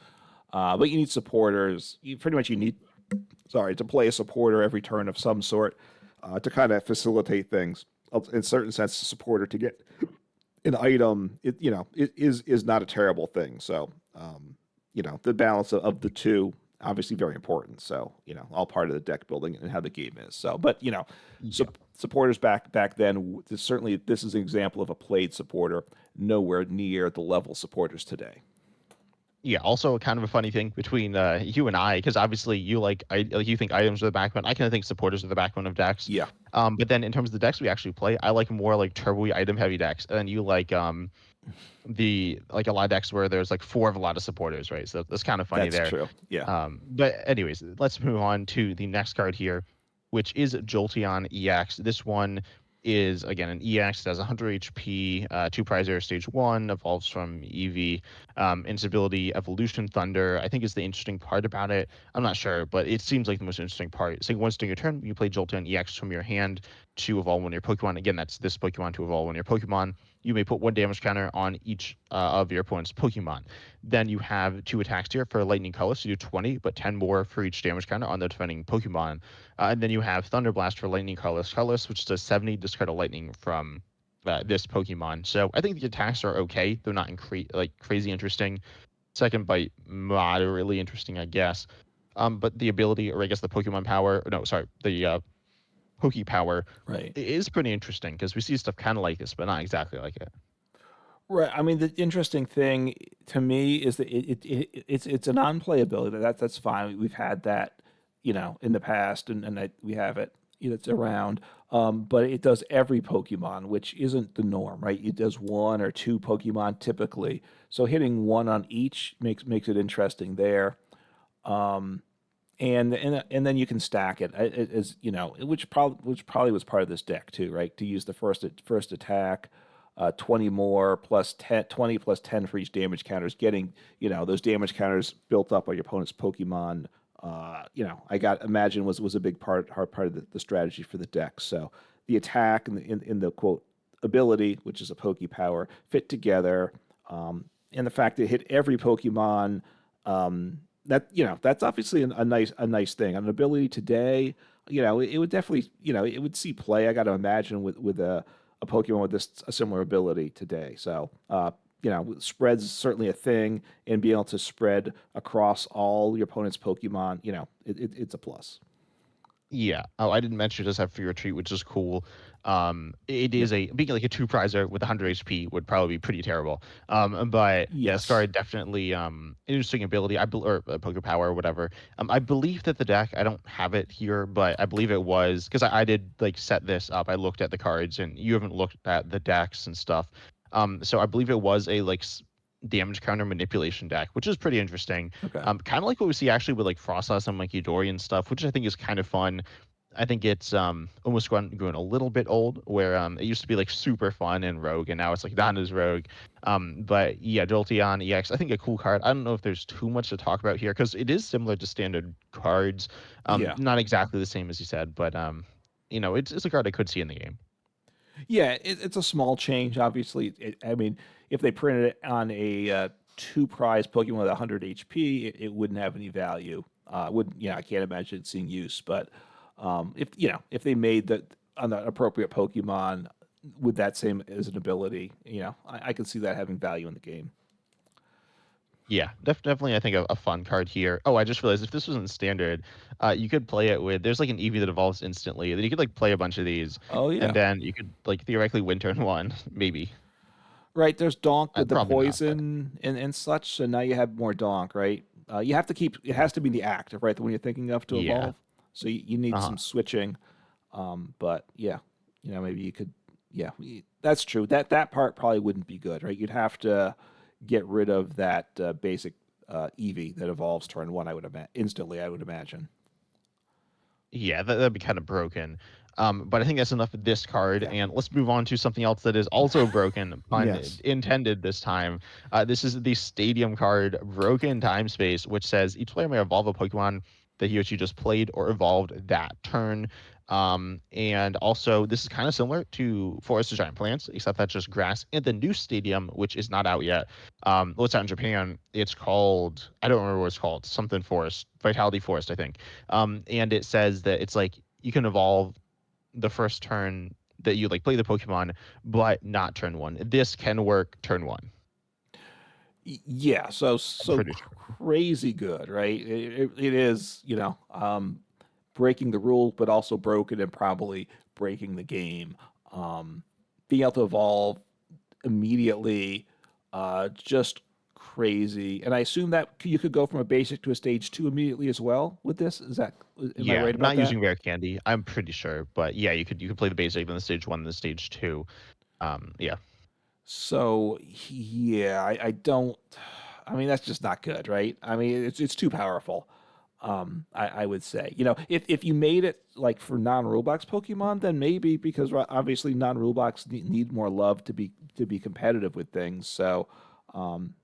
But you need supporters. You need, sorry, to play a supporter every turn of some sort to kind of facilitate things. In certain sense, a supporter to get an item, is not a terrible thing. So, the balance of the two obviously very important. So, all part of the deck building and how the game is. So, but Yeah. supporters back then, certainly this is an example of a played supporter, nowhere near the level supporters today. Yeah, also kind of a funny thing between you and I, because obviously you think items are the backbone. I kind of think supporters are the backbone of decks. Yeah, But then in terms of the decks we actually play, I like more like turbo item heavy decks, and then you like the like a lot of decks where there's like four of a lot of supporters, right? So that's kind of funny that's there. true. Yeah. But anyways, let's move on to the next card here, which is Jolteon EX. This one is again an EX that has 100 HP, two prizer, stage one, evolves from EV, instability, evolution, thunder. I think is the interesting part about it. I'm not sure, but it seems like the most interesting part. So once during your turn, you play Jolteon EX from your hand to evolve one of your Pokemon. Again, that's this Pokemon to evolve one of your Pokemon. You may put one damage counter on each of your opponent's Pokemon. Then you have two attacks here for Lightning Color, so you do 20, but 10 more for each damage counter on the defending Pokemon. And then you have Thunder Blast for Lightning Colorless, which does 70, discard a Lightning from this Pokemon. So I think the attacks are okay. They're not like crazy interesting. Second Bite, moderately interesting, I guess. But the ability, or I guess the Pokemon power, or no, sorry, the Poke power Right. is pretty interesting because we see stuff kind of like this, but not exactly like it. Right. I mean, the interesting thing to me is that it's a non-playability. That's fine. We've had that, in the past, and we have it. It's around. But it does every Pokemon, which isn't the norm, right? It does one or two Pokemon typically. So hitting one on each makes it interesting there. And then you can stack it as which probably was part of this deck too, right? To use the first attack, 20 more plus 10, 20 plus 10 for each damage counters, getting those damage counters built up by your opponent's Pokemon. Imagine was a big hard part of the strategy for the deck. So the attack and in the quote ability, which is a Poke power, fit together, and the fact that it hit every Pokemon. That's obviously a nice thing. An ability today, it would definitely, it would see play. I got to imagine with a Pokemon with this a similar ability today. So spreads certainly a thing, and being able to spread across all your opponent's Pokemon, it's a plus. Yeah. Oh, I didn't mention it does have free retreat, which is cool. It Yeah. is a being like a two prizer with 100 HP would probably be pretty terrible. But yeah, this Yes. card definitely interesting ability. Or poker power or whatever. I believe that the deck, I don't have it here, but I believe it was because I did like set this up. I looked at the cards, and you haven't looked at the decks and stuff. So I believe it was a like damage counter manipulation deck, which is pretty interesting. Okay. Kind of like what we see actually with like Frostlass and like Eudori and stuff, which I think is kind of fun. I think it's almost going a little bit old, where it used to be like super fun in Rogue, and now it's like not as Rogue. But yeah, Jolteon EX, I think a cool card. I don't know if there's too much to talk about here because it is similar to standard cards. Yeah. Not exactly the same as you said, but it's a card I could see in the game. Yeah, it's a small change. Obviously, I mean, if they printed it on a two prize Pokemon with 100 HP, it wouldn't have any value. Wouldn't I can't imagine it seeing use. But if they made that on the appropriate Pokemon with that same as an ability, I can see that having value in the game. Yeah, definitely. I think a fun card here. Oh, I just realized if this wasn't standard, you could play it with. There's like an Eevee that evolves instantly. Then you could like play a bunch of these, Oh and yeah, then you could like theoretically win turn one, maybe. right. There's Donk with the Probably not, but poison and such. So now you have more Donk, right? You have to keep. It has to be the active, right? The one you're thinking of to yeah. evolve. So you need Uh-huh. some switching. But yeah, maybe you could. Yeah, that's true. That part probably wouldn't be good, right? You'd have to get rid of that basic Eevee that evolves turn one. I would imagine instantly. I would imagine. Yeah, that'd be kind of broken. But I think that's enough of this card, Yeah. and let's move on to something else that is also broken, pun Yes. intended this time. This is the Stadium card, Broken Time Space, which says each player may evolve a Pokemon that he or she just played or evolved that turn. And also, this is kind of similar to Forest of Giant Plants, except that's just grass. And the new Stadium, which is not out yet, well, it's out in Japan. It's called, I don't remember what it's called, something Forest, Vitality Forest, I think. And it says that it's like you can evolve the first turn that you like play the Pokemon, but not turn one. This can work turn one. Yeah. So I'm pretty sure. crazy good, right? It is. Breaking the rule, but also broken and probably breaking the game. Being able to evolve immediately, just crazy. And I assume that you could go from a basic to a stage two immediately as well with this. Am I Yeah, right about not that? using rare candy. I'm pretty sure, but yeah, you could play the basic, then the stage one, then the stage two. Yeah, So yeah, I don't. I mean, that's just not good, right? I mean, it's too powerful. I would say, if you made it like for non-Roblox Pokemon, then maybe because obviously non-Roblox need more love to be competitive with things. So, um,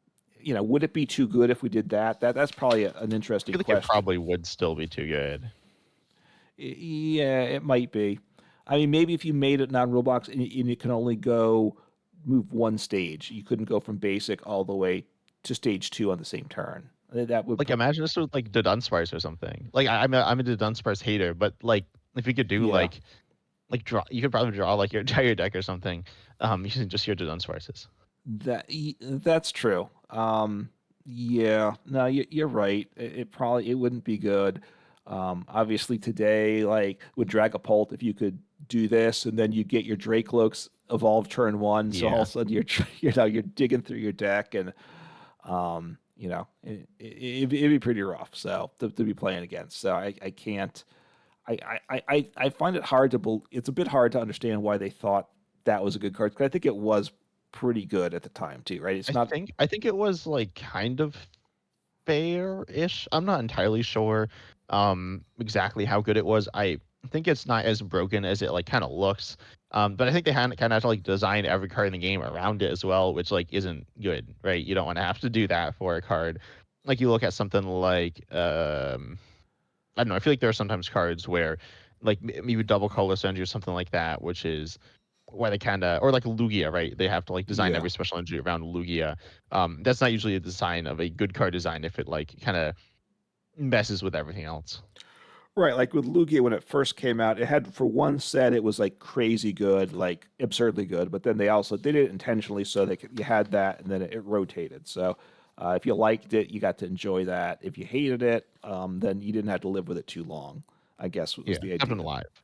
would it be too good if we did that? That's probably an I interesting feel like it question. probably would still be too good. Yeah, it might be. I mean, maybe if you made it non-Roblox and you can only go move one stage, you couldn't go from basic all the way to stage two on the same turn. That would, Like imagine this with like the Dunsparce or something. Like I'm a Dunsparce hater, but like if you could do yeah. like draw, you could probably draw like your entire deck or something, using just your Dunsparces. That's true. Yeah, no, you're right. It probably it wouldn't be good. Obviously today, like with Dragapult, if you could do this and then you get your Drakeloaks evolve turn one, so all of Yeah. a sudden you're you're digging through your deck and it'd be pretty rough. So to be playing against, so I can't. I find it hard to it's a bit hard to understand why they thought that was a good card because I think it was pretty good at the time too, right? It's not. I think it was like kind of fair-ish. I'm not entirely sure exactly how good it was. I think it's not as broken as it like kind of looks. But I think they kind of have to like design every card in the game around it as well, which like isn't good, right? You don't want to have to do that for a card. Like you look at something like I don't know. I feel like there are sometimes cards where like maybe double color send or something like that, which is why they kind of or like Lugia, right? They have to like design Yeah. every special energy around Lugia. That's not usually a design of a good card design if it like kind of messes with everything else. Right, like with Lugia when it first came out, it had for one set it was like crazy good, like absurdly good, but then they also did it intentionally so you had that and then it rotated. So if you liked it, you got to enjoy that. If you hated it, then you didn't have to live with it too long. I guess was Yeah, the Captain idea. Alive.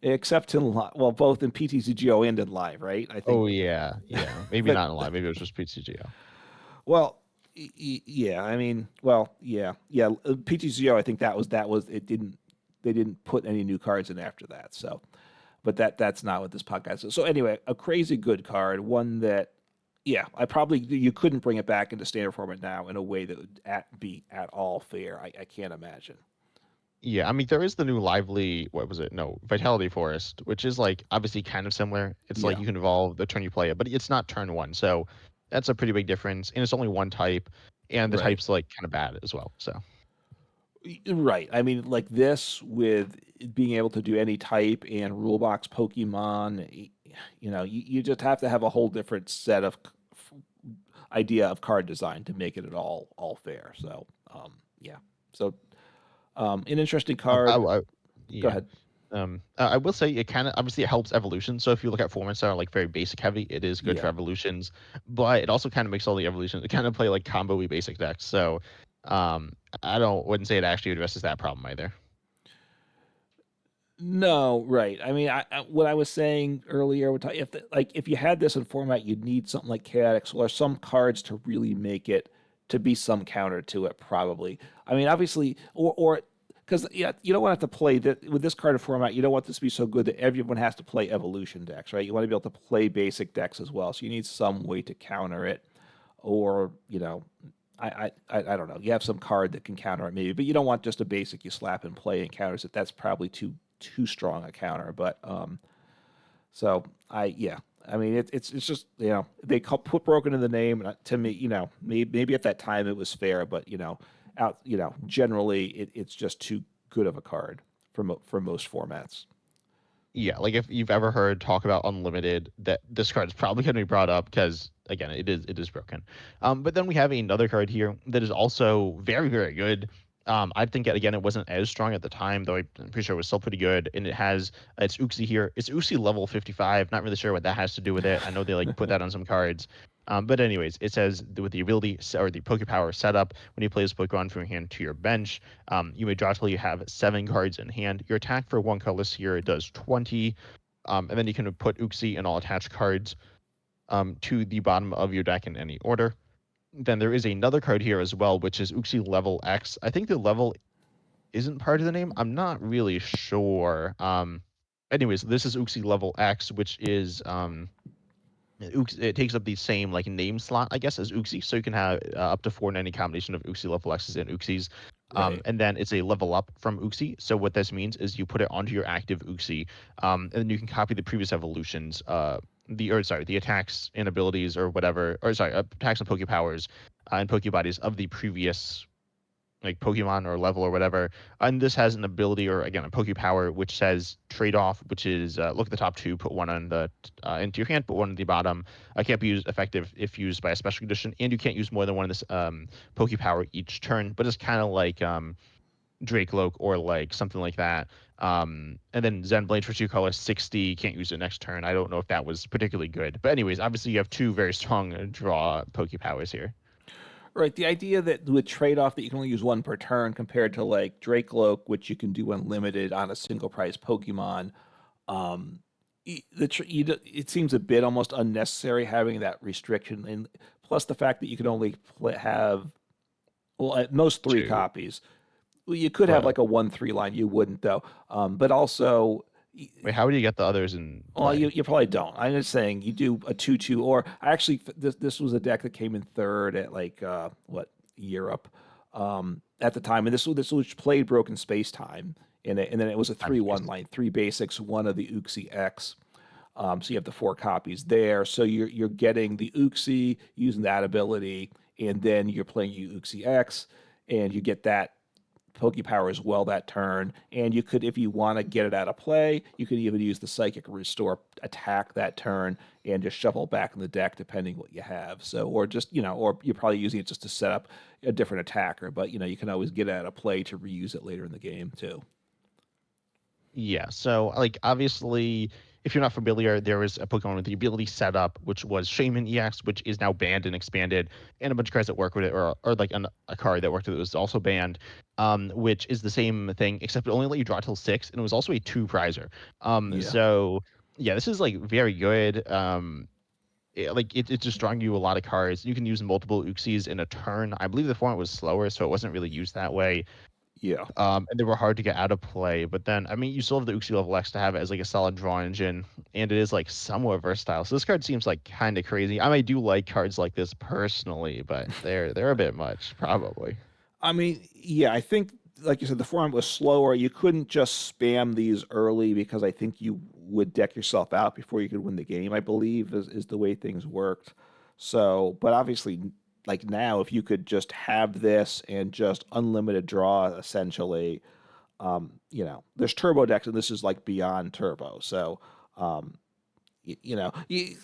Except in well, both in PTCGO and in live, right? I think. Oh yeah, yeah. Maybe But not in live. Maybe it was just PTCGO. well, yeah. I mean, well, yeah, yeah. PTCGO. I think that was it. Didn't they didn't put any new cards in after that? So but that's not what this podcast is. So anyway, a crazy good card, one that yeah, I probably you couldn't bring it back into standard format now in a way that would be at all fair. I can't imagine. Yeah, I mean there is the new Lively. What was it? No, Vitality Forest, which is like obviously kind of similar. It's like Yeah, you can evolve the turn you play it, but it's not turn one. So that's a pretty big difference, and it's only one type, and the right. type's like kind of bad as well. So. Right. I mean, like this with being able to do any type and rule box Pokemon, you just have to have a whole different set of idea of card design to make it at all fair. So, yeah. So, an interesting card. Go Yeah. ahead. I will say it kind of obviously it helps evolution. So if you look at formats that are like very basic heavy, it is good for Yeah. evolutions. But it also kind of makes all the evolutions it kind of play like combo-y basic decks. So um, I don't wouldn't say it actually addresses that problem either. No, right. I mean, what I was saying earlier, if you had this in format, you'd need something like Chaotic or some cards to really make it to be some counter to it. Probably. I mean, obviously, or because yeah, you don't want to have to play that with this card in format. You don't want this to be so good that everyone has to play evolution decks, right? You want to be able to play basic decks as well. So you need some way to counter it, or I don't know. You have some card that can counter it maybe, but you don't want just a basic you slap and play and counters it. That's probably too strong a counter. But so yeah. I mean it's just they put broken in the name and to me maybe at that time it was fair, but generally it's just too good of a card for most formats. Yeah, like if you've ever heard talk about unlimited, that this card is probably going to be brought up because again, it is broken. But then we have another card here that is also very very good. I think again it wasn't as strong at the time, though I'm pretty sure it was still pretty good. And it has it's Uxie here. It's Uxie level 55. Not really sure what that has to do with it. I know they like put that on some cards. But anyways, it says with the ability or the Poke Power setup, when you play this Pokemon from your hand to your bench, you may draw till you have 7 cards in hand. Your attack for 1 colorless here does 20, and then you can put Uxie and all attached cards to the bottom of your deck in any order. Then there is another card here as well, which is Uxie level X. I think the level isn't part of the name. I'm not really sure. Anyways, this is Uxie level X, which is it takes up the same like name slot, I guess, as Uxie, so you can have up to 490 combination of Uxie level X's and Uxies. Right. And then it's a level up from Uxie. So what this means is you put it onto your active Uxie, and then you can copy the previous evolutions, the attacks and abilities or whatever, or sorry, attacks and Poke powers and Poke bodies of the previous like Pokemon or level or whatever. And this has an ability or again a Poke Power which says trade off, which is look at the top two, put one on the into your hand, put one at the bottom. Can't be used effective if used by a special condition, and you can't use more than one of this Poke Power each turn. But it's kind of like Drake or like something like that. And then Zen Blade for 2 colors, 60, can't use it next turn. I don't know if that was particularly good. But anyways, obviously you have two very strong draw Poke Powers here. Right. The idea that with trade off that you can only use one per turn compared to like Dracloak, which you can do unlimited on a single prize Pokemon. Um, it seems a bit almost unnecessary having that restriction, and plus the fact that you can only have well at most three Two. copies. Well, you could have Well, like a 1-3 line. You wouldn't though. But also, wait, how do you get the others in well, you, play? you probably don't. I'm just saying you do a 2-2, or actually, this was a deck that came in third at like what Europe at the time, and this was played Broken Space Time, and then it was a I'm 3-1 confused. line, three basics, one of the Uxie X. So you have the four copies there. So you're getting the Uxie using that ability, and then you're playing Uxie X, and you get that Pokepower as well that turn. And you could, if you want to get it out of play, you could even use the Psychic Restore attack that turn and just shuffle back in the deck depending what you have. So, or just, or you're probably using it just to set up a different attacker, but you can always get it out of play to reuse it later in the game too. Yeah, so like obviously, if you're not familiar, there was a Pokemon with the ability set up, which was Shaman EX, which is now banned and expanded, and a bunch of cards that work with it, or like a card that worked with it was also banned, which is the same thing, except it only let you draw till six, and it was also a two prizer. Yeah. So yeah, this is like very good. It's just drawing you a lot of cards. You can use multiple Uxies in a turn. I believe the format was slower, so it wasn't really used that way. Yeah. And they were hard to get out of play. But then, I mean, you still have the Uxie level X to have it as like a solid draw engine, and it is like somewhat versatile. So this card seems like kind of crazy. I do like cards like this personally, but they're a bit much, probably. I mean, yeah, I think, like you said, the format was slower. You couldn't just spam these early because I think you would deck yourself out before you could win the game, I believe, is the way things worked. So, but obviously, like now, if you could just have this and just unlimited draw, essentially, there's turbo decks, and this is like beyond turbo. So, um, you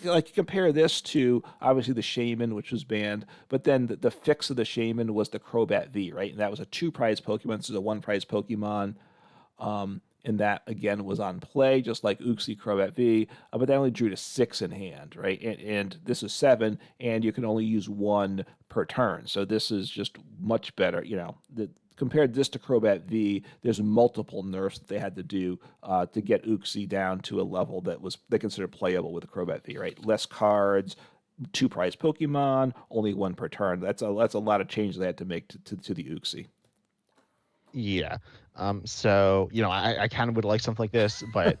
like compare this to obviously the Shaman, which was banned, but then the fix of the Shaman was the Crobat V, right? And that was a two prize Pokemon. This is a one prize Pokemon. And that again was on play, just like Uxie Crobat V, but that only drew to six in hand, right? And this is seven, and you can only use one per turn. So this is just much better. Compared this to Crobat V, there's multiple nerfs that they had to do to get Uxie down to a level that was they considered playable with the Crobat V, right? Less cards, two prize Pokemon, only one per turn. That's a lot of change they had to make to the Uxie. Yeah. So I kind of would like something like this, but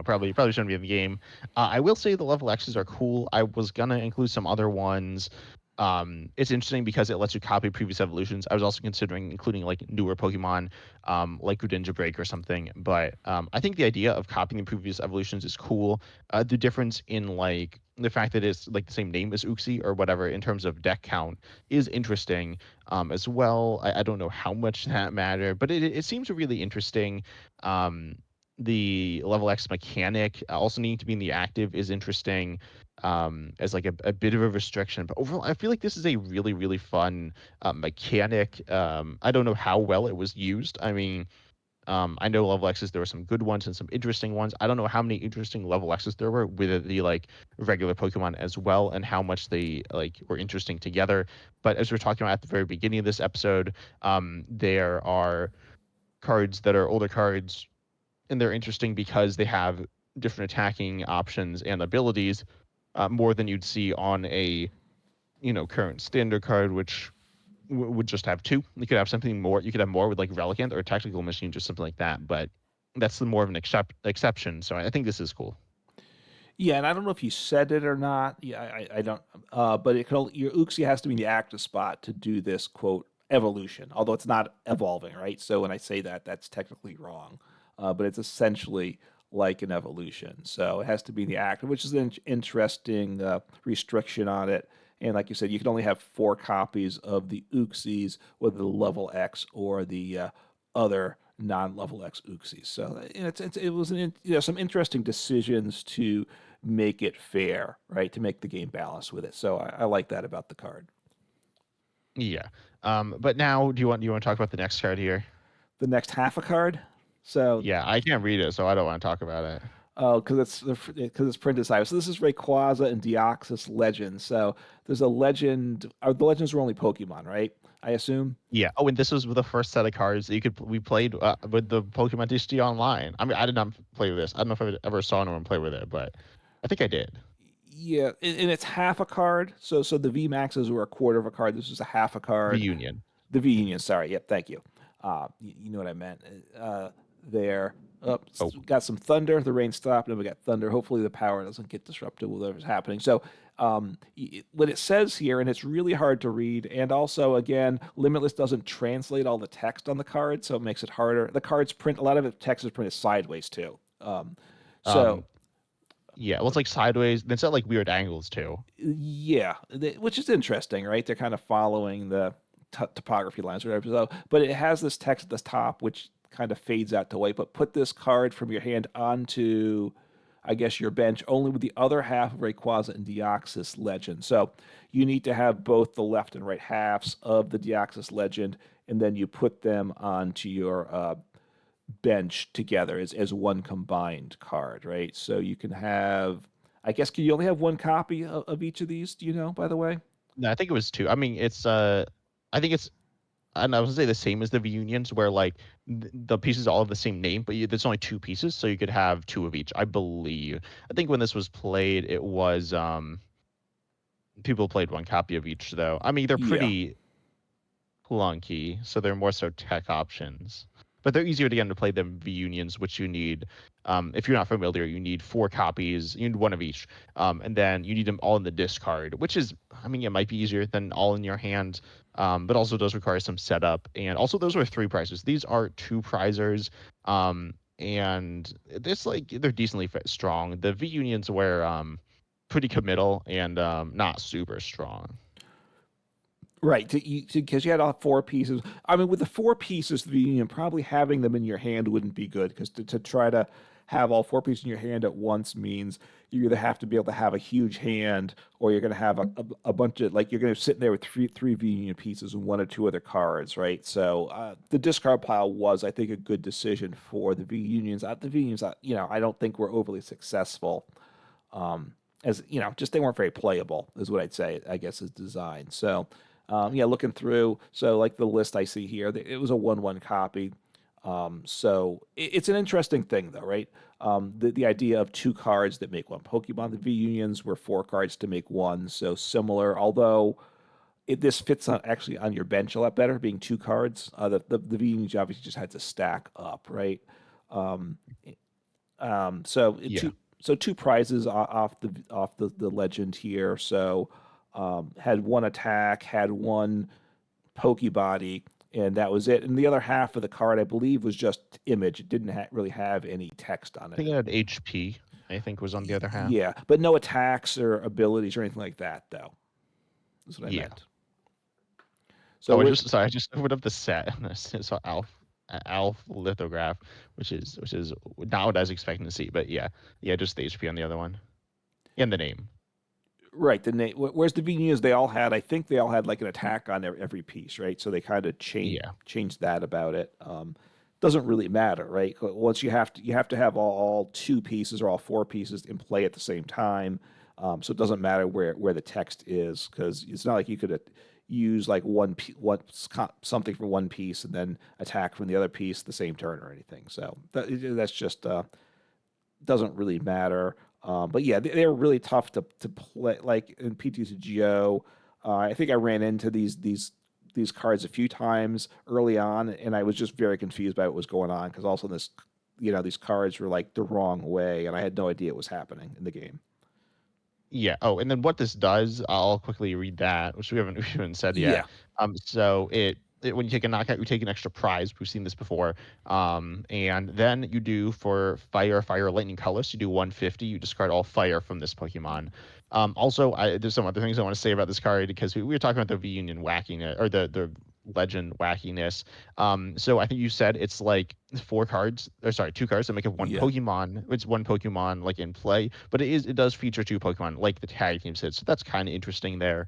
probably shouldn't be in the game. I will say the level X's are cool. I was gonna include some other ones. It's interesting because it lets you copy previous evolutions. I was also considering including like newer Pokemon, like Greninja Break or something. But I think the idea of copying the previous evolutions is cool. The difference in like the fact that it's like the same name as Uxie or whatever in terms of deck count is interesting as well. I don't know how much that matter, but it seems really interesting. Um, the level X mechanic also needing to be in the active is interesting as like a bit of a restriction. But overall, I feel like this is a really, really fun mechanic. I don't know how well it was used. I know level X's, there were some good ones and some interesting ones. I don't know how many interesting level X's there were with the like regular Pokemon as well, and how much they like were interesting together. But as we are talking about at the very beginning of this episode, there are cards that are older cards, and they're interesting because they have different attacking options and abilities more than you'd see on a current standard card, which would just have two. You could have something more. You could have more with like Relicanth or a Tactical Machine, just something like that. But that's the more of an exception. So I think this is cool. Yeah, and I don't know if you said it or not. Yeah, I don't. But your Uxie has to be in the active spot to do this quote evolution. Although it's not evolving, right? So when I say that, that's technically wrong. But it's essentially like an evolution. So it has to be in the active, which is an interesting restriction on it. And like you said, you can only have four copies of the Uxies, whether the level X or the other non-level X Uxies. So it was some interesting decisions to make it fair, right? To make the game balanced with it. So I like that about the card. Yeah. But now, do you want to talk about the next card here? The next half a card. So Yeah, I can't read it, so I don't want to talk about it. Oh, because it's printed side. So this is Rayquaza and Deoxys Legend. So there's a legend. The legends were only Pokemon, right? I assume. Yeah. Oh, and this was the first set of cards that you could we played with the Pokemon TCG online. I mean, I did not play with this. I don't know if I ever saw anyone play with it, but I think I did. Yeah, and it's half a card. So the V Maxes were a quarter of a card. This is a half a V card. Union. The V Union. Sorry. Yep. Thank you. You know what I meant. There. Up. Oh, Got some thunder. The rain stopped, and we got thunder. Hopefully, the power doesn't get disrupted with whatever's happening. So, what it says here, and it's really hard to read, and also again, Limitless doesn't translate all the text on the card, so it makes it harder. The cards print a lot of the text is printed sideways too. So um, yeah. Well, it's like sideways. It's at like weird angles too. yeah, which is interesting, right? They're kind of following the topography lines or whatever. So, but it has this text at the top, which kind of fades out to white. But put this card from your hand onto, I guess, your bench only with the other half of Rayquaza and Deoxys Legend. So you need to have both the left and right halves of the Deoxys Legend, and then you put them onto your bench together as one combined card, right? So you can have, I guess, can you only have one copy of each of these? Do you know, by the way? No, I think it was two. I mean, it's I think it's and I was gonna say the same as the V Unions, where like the pieces all have the same name, but there's only two pieces, so you could have two of each. I believe. I think when this was played, it was people played one copy of each though. I mean, they're Yeah. pretty clunky, so they're more so tech options. But they're easier to get to play than V unions, which you need. If you're not familiar, you need four copies. You need one of each, and then you need them all in the discard, which is, I mean, it might be easier than all in your hand, but also does require some setup. And also, those are three prizes. These are two prizers, and it's like they're decently strong. The V unions were pretty committal and not super strong. Right, because you had all four pieces. I mean, with the four pieces, the union probably having them in your hand wouldn't be good because to try to have all four pieces in your hand at once means you either have to be able to have a huge hand or you're going to have a bunch of like you're going to sit there with three V union pieces and one or two other cards, right? So the discard pile was, I think, a good decision for the V unions. The V unions, I don't think were overly successful. As just they weren't very playable, is what I'd say. I guess is design. So. Yeah, looking through, so like the list I see here, it was a 1-1 copy. So it's an interesting thing, though, right? The idea of two cards that make one Pokemon. The V Unions were four cards to make one, so similar. Although this fits actually on your bench a lot better, being two cards. The V Unions obviously just had to stack up, right? Um, so Yeah. two prizes off the legend here. So had one attack, had one Pokebody, and that was it. And the other half of the card, I believe, was just image. It didn't really have any text on I it. think it had HP, I think was on the other half. Yeah, but no attacks or abilities or anything like that, though. That's what I Yeah. meant. So Oh, I we're just sorry, I just opened up the set and I saw Alf lithograph, which is not what I was expecting to see, but yeah, yeah, just the HP on the other one and the name. right. The name. Where's the Venus? They all had. I think they all had like an attack on every piece, right? So they kind of Yeah, changed that about it. Doesn't really matter, right? Once you have to have all two pieces or all four pieces in play at the same time. So it doesn't matter where the text is because it's not like you could use like something from one piece and then attack from the other piece the same turn or anything. So that's just doesn't really matter. But yeah, they're really tough to play. Like in PTCGO, I think I ran into these cards a few times early on, and I was just very confused by what was going on because also these cards were like the wrong way, and I had no idea what was happening in the game. yeah. Oh, and then what this does, I'll quickly read that, which we haven't we haven't said yet. Yeah, So when you take a knockout, you take an extra prize. We've seen this before. And then you do for fire, lightning, colors. You do 150. You discard all fire from this Pokemon. Also, there's some other things I want to say about this card because we were talking about the V Union wackiness or the legend wackiness. So I think you said it's like four cards, or sorry, two cards that make it one yeah, Pokemon. It's one Pokemon like in play, but it does feature two Pokemon like the tag team said. So that's kind of interesting there.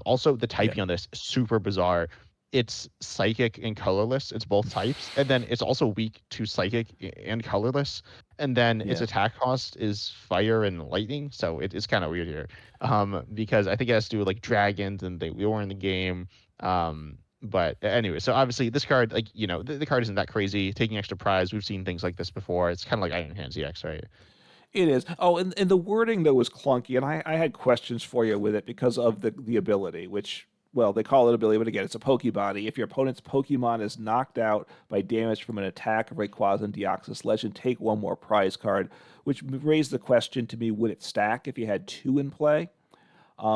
Also, the yeah. typing on this super bizarre. it's psychic and colorless. It's both types, and then it's also weak to psychic and colorless. And then its Yeah. attack cost is fire and lightning, so it's kind of weird here. Because I think it has to do with like dragons, and they were in the game. But anyway, so obviously this card, like the card isn't that crazy. Taking extra prize, we've seen things like this before. It's kind of like Iron Hands EX, right? It is. Oh, and the wording though was clunky, and I had questions for you with it because of the ability, which well they call it ability, but again it's a Pokebody. If your opponent's Pokemon is knocked out by damage from an attack of Rayquaza and Deoxys Legend, take one more prize card, which raised the question to me: would it stack if you had two in play?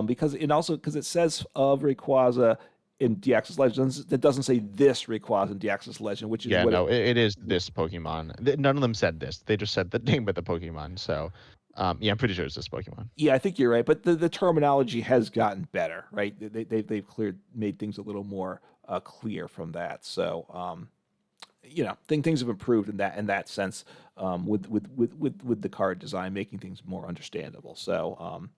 Because it says of Rayquaza in Deoxys Legends, it doesn't say this Rayquaza in Deoxys Legend, which is Yeah, what it no, it is this Pokemon. None of them said this. They just said the name of the Pokemon. So, yeah, I'm pretty sure it's this Pokemon. Yeah, I think you're right, but the terminology has gotten better, right? They've made things a little more clear from that. So things have improved in that sense with the card design, making things more understandable. So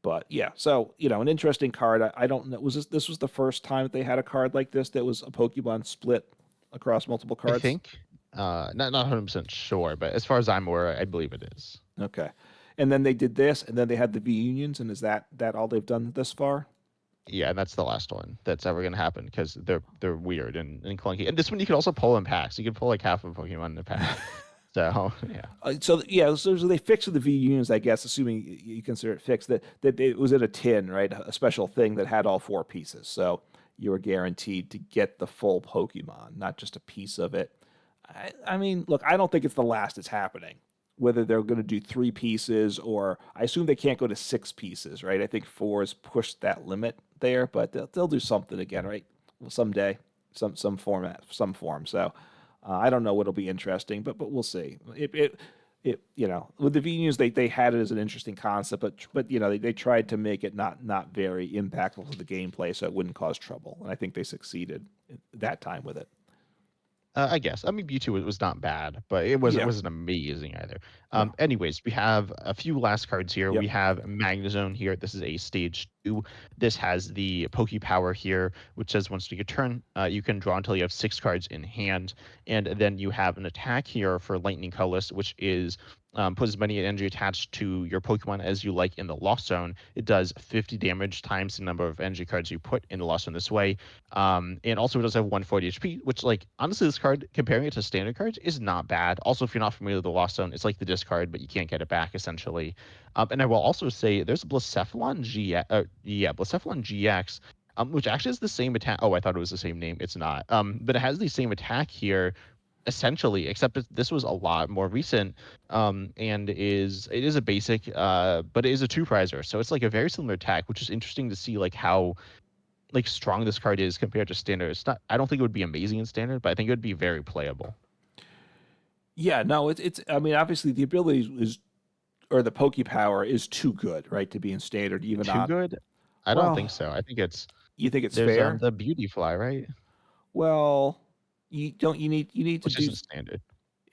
but yeah, so an interesting card. I don't know. This was the first time that they had a card like this that was a Pokemon split across multiple I cards? think, not 100% sure, but as far as I'm aware, I believe it is. Okay, and then they did this, and then they had the V unions, and is that all they've done this far? Yeah, and that's the last one that's ever gonna happen because they're weird and clunky. And this one you could also pull in packs. You could pull like half of a Pokemon in a pack. So yeah, So they fixed the V unions, I guess, assuming you consider it fixed. That it was in a tin, right? A special thing that had all four pieces, so you were guaranteed to get the full Pokemon, not just a piece of it. I mean, look, I don't think it's the last it's happening. Whether they're going to do three pieces or I assume they can't go to six pieces, right? I think four has pushed that limit there, but they'll do something again, right? Well, someday, some format, some form. So I don't know what'll be interesting, but we'll see. With the V news they had it as an interesting concept, but they tried to make it not very impactful to the gameplay, so it wouldn't cause trouble, and I think they succeeded that time with it. I guess. I mean, Mewtwo was not bad, but it Yeah. wasn't amazing either. No. Anyways, we have a few last cards here. Yep. We have Magnezone here. This is a stage 2. This has the Poke Power here, which says once you turn, you can draw until you have 6 cards in hand, and then you have an attack here for Lightning Colorless, which is put as many energy attached to your Pokemon as you like in the Lost Zone. It does 50 damage times the number of energy cards you put in the Lost Zone this way. And also it does have 140 HP, which like honestly this card comparing it to standard cards is not bad. Also, if you're not familiar with the Lost Zone, it's like the discard, but you can't get it back essentially. And I will also say there's Blacephalon Blacephalon GX. Which actually has the same attack. Oh, I thought it was the same name. It's not. But it has the same attack here, essentially, except this was a lot more recent. And it is a basic, but it is a two prizer, so it's like a very similar attack, which is interesting to see like how like strong this card is compared to standard. It's not. I don't think it would be amazing in standard, but I think it would be very playable. Yeah, no, it's. I mean, obviously the ability is, or the Poke Power is too good, right, to be in standard, even Too on. good? I don't think Well, so. I think it's you think it's there's fair? the beauty fly, right? Well, you need to Which do, isn't standard.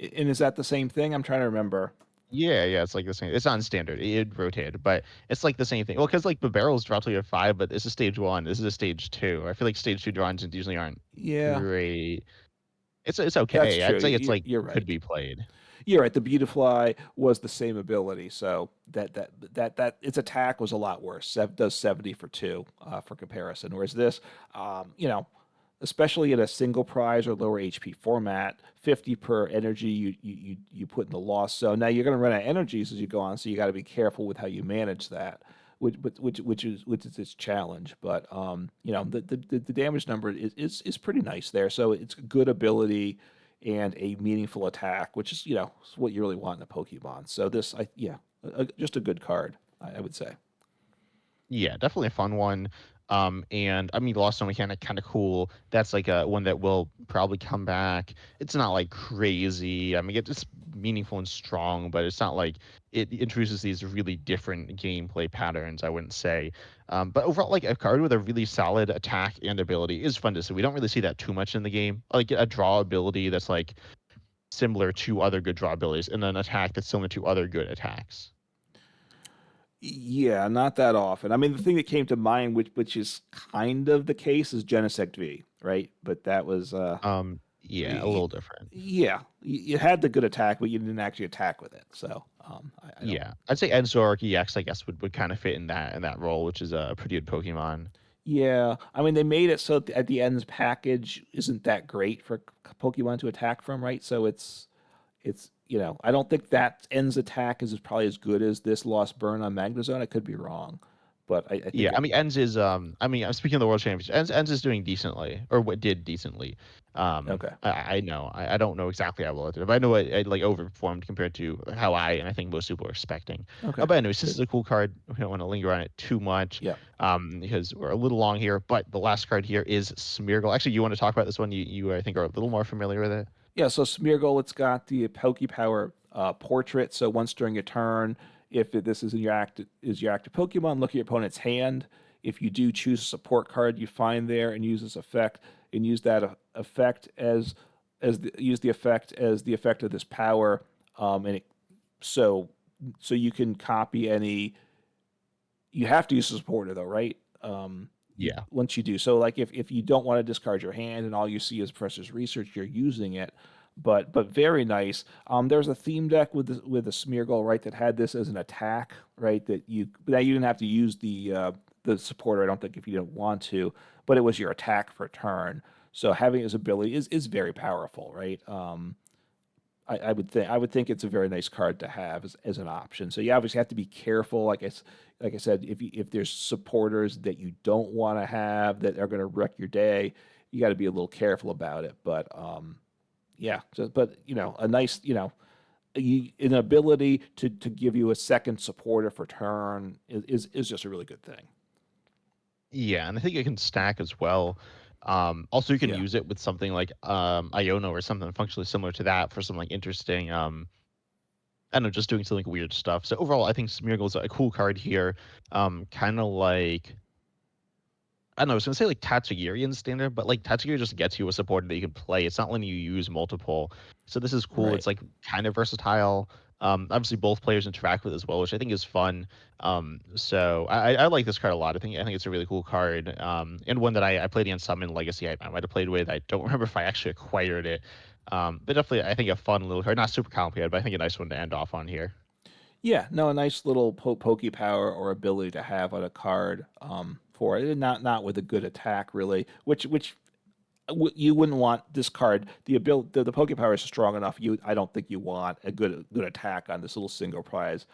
and is that the same thing? I'm trying to remember. Yeah, yeah, it's like the same. It's not standard. It rotated, but it's like the same thing. Well, because like the barrels drop to your 5, but this is stage 1. This is a stage 2. I feel like stage 2 drawings usually aren't Yeah, great. It's that's okay. true. I'd say it's like You're could right. be played. You're right. The Beautifly was the same ability, so that its attack was a lot worse. Does 70 for two for comparison, whereas this, especially in a single prize or lower HP format, 50 per energy you put in the loss. So now you're going to run out of energies as you go on, so you got to be careful with how you manage that. Which is its challenge, but the damage number is pretty nice there. So it's a good ability and a meaningful attack, which is what you really want in a Pokemon. So this, just a good card, I would say. Yeah, definitely a fun one. And I mean, the Lost Zone mechanic kind of cool. That's like a one that will probably come back. It's not like crazy. I mean, it's meaningful and strong, but it's not like it introduces these really different gameplay patterns. I wouldn't say. But overall, like a card with a really solid attack and ability is fun to see. We don't really see that too much in the game. Like a draw ability that's like similar to other good draw abilities, and an attack that's similar to other good attacks. Yeah, not that often. I mean, the thing that came to mind, which is kind of the case, is Genesect V. right? But that was Yeah, a y- little different. yeah, you had the good attack, but you didn't actually attack with it. So I don't. Yeah, I'd say Enzor EX, I guess, would kind of fit in that role, which is a pretty good Pokemon. Yeah, I mean they made it so at the end's package isn't that great for Pokemon to attack from, right? So it's I don't think that ends attack is probably as good as this Lost Burn on Magnezone. I could be wrong, but I Yeah, think I mean Enz is I mean I'm speaking of the World Championship. Enz is doing decently, or what did decently. okay, I know I don't know exactly how well it did, but I know it like overperformed compared to how I think most people are expecting. okay, But anyways, this good, is a cool card. We don't want to linger on it too much, yeah, because we're a little long here. But the last card here is Smeargle. Actually, you want to talk about this one? You I think are a little more familiar with it. yeah. So Smeargle, it's got the Pokepower portrait. So once during a turn, if this is your active Pokemon, look at your opponent's hand. If you do choose a support card you find there and use this effect, and use that effect use the effect as the effect of this power, and it, so you can copy any. You have to use a supporter though, right? Yeah. Once you do so, like if you don't want to discard your hand and all you see is Professor's Research, you're using it. But very nice. There's a theme deck with a Smeargle, right, that had this as an attack, right, that you didn't have to use the supporter. I don't think if you didn't want to, but it was your attack for turn. So having his ability is very powerful, right? I would think it's a very nice card to have as an option. So you obviously have to be careful. Like I said, if there's supporters that you don't want to have that are going to wreck your day, you got to be a little careful about it. But yeah, but a nice an ability to give you a second supporter for turn is just a really good thing. Yeah, and I think it can stack as well. Also, you can Yeah. use it with something like Iono or something functionally similar to that for some like interesting I don't know, just doing some like weird stuff. So overall, I think Smeargle's a cool card here. Kind of like I don't know, I was gonna say like Tatsugiri in standard, but like Tatsugiri just gets you a supporter that you can play. It's not letting you use multiple. So this is cool. Right. It's like kind of versatile. Obviously both players interact with it as well, which I think is fun. So I like this card a lot. I think it's a really cool card. And one that I played against some in Legacy. I might have played with. I don't remember if I actually acquired it. But definitely I think a fun little card. Not super complicated, but I think a nice one to end off on here. Yeah, no, a nice little poke power or ability to have on a card for it. Not with a good attack really, which you wouldn't want this card. The poke power is strong enough. I don't think you want a good attack on this little single prize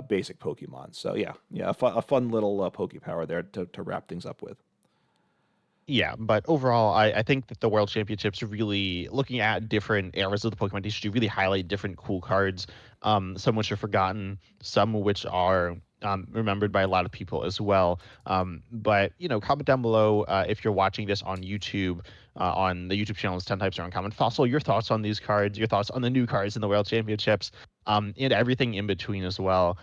basic Pokemon. So yeah, a fun little poke power there to wrap things up with. Yeah, but overall, I think that the World Championships are really looking at different eras of the Pokemon TCG, really highlight different cool cards, some which are forgotten, some which are remembered by a lot of people as well. But, comment down below if you're watching this on YouTube, on the YouTube channel, is 10 Types are Uncommon Fossil, your thoughts on these cards, your thoughts on the new cards in the World Championships, and everything in between as well.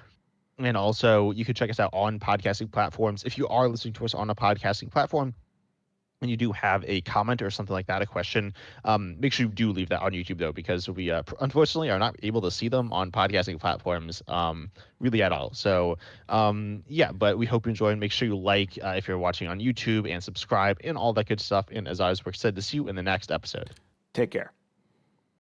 And also, you can check us out on podcasting platforms. If you are listening to us on a podcasting platform, and you do have a comment or something like that, a question, make sure you do leave that on YouTube though, because we unfortunately are not able to see them on podcasting platforms really at all. So yeah, but we hope you enjoy and make sure you like if you're watching on YouTube and subscribe and all that good stuff. And as always, we're excited to see you in the next episode. Take care.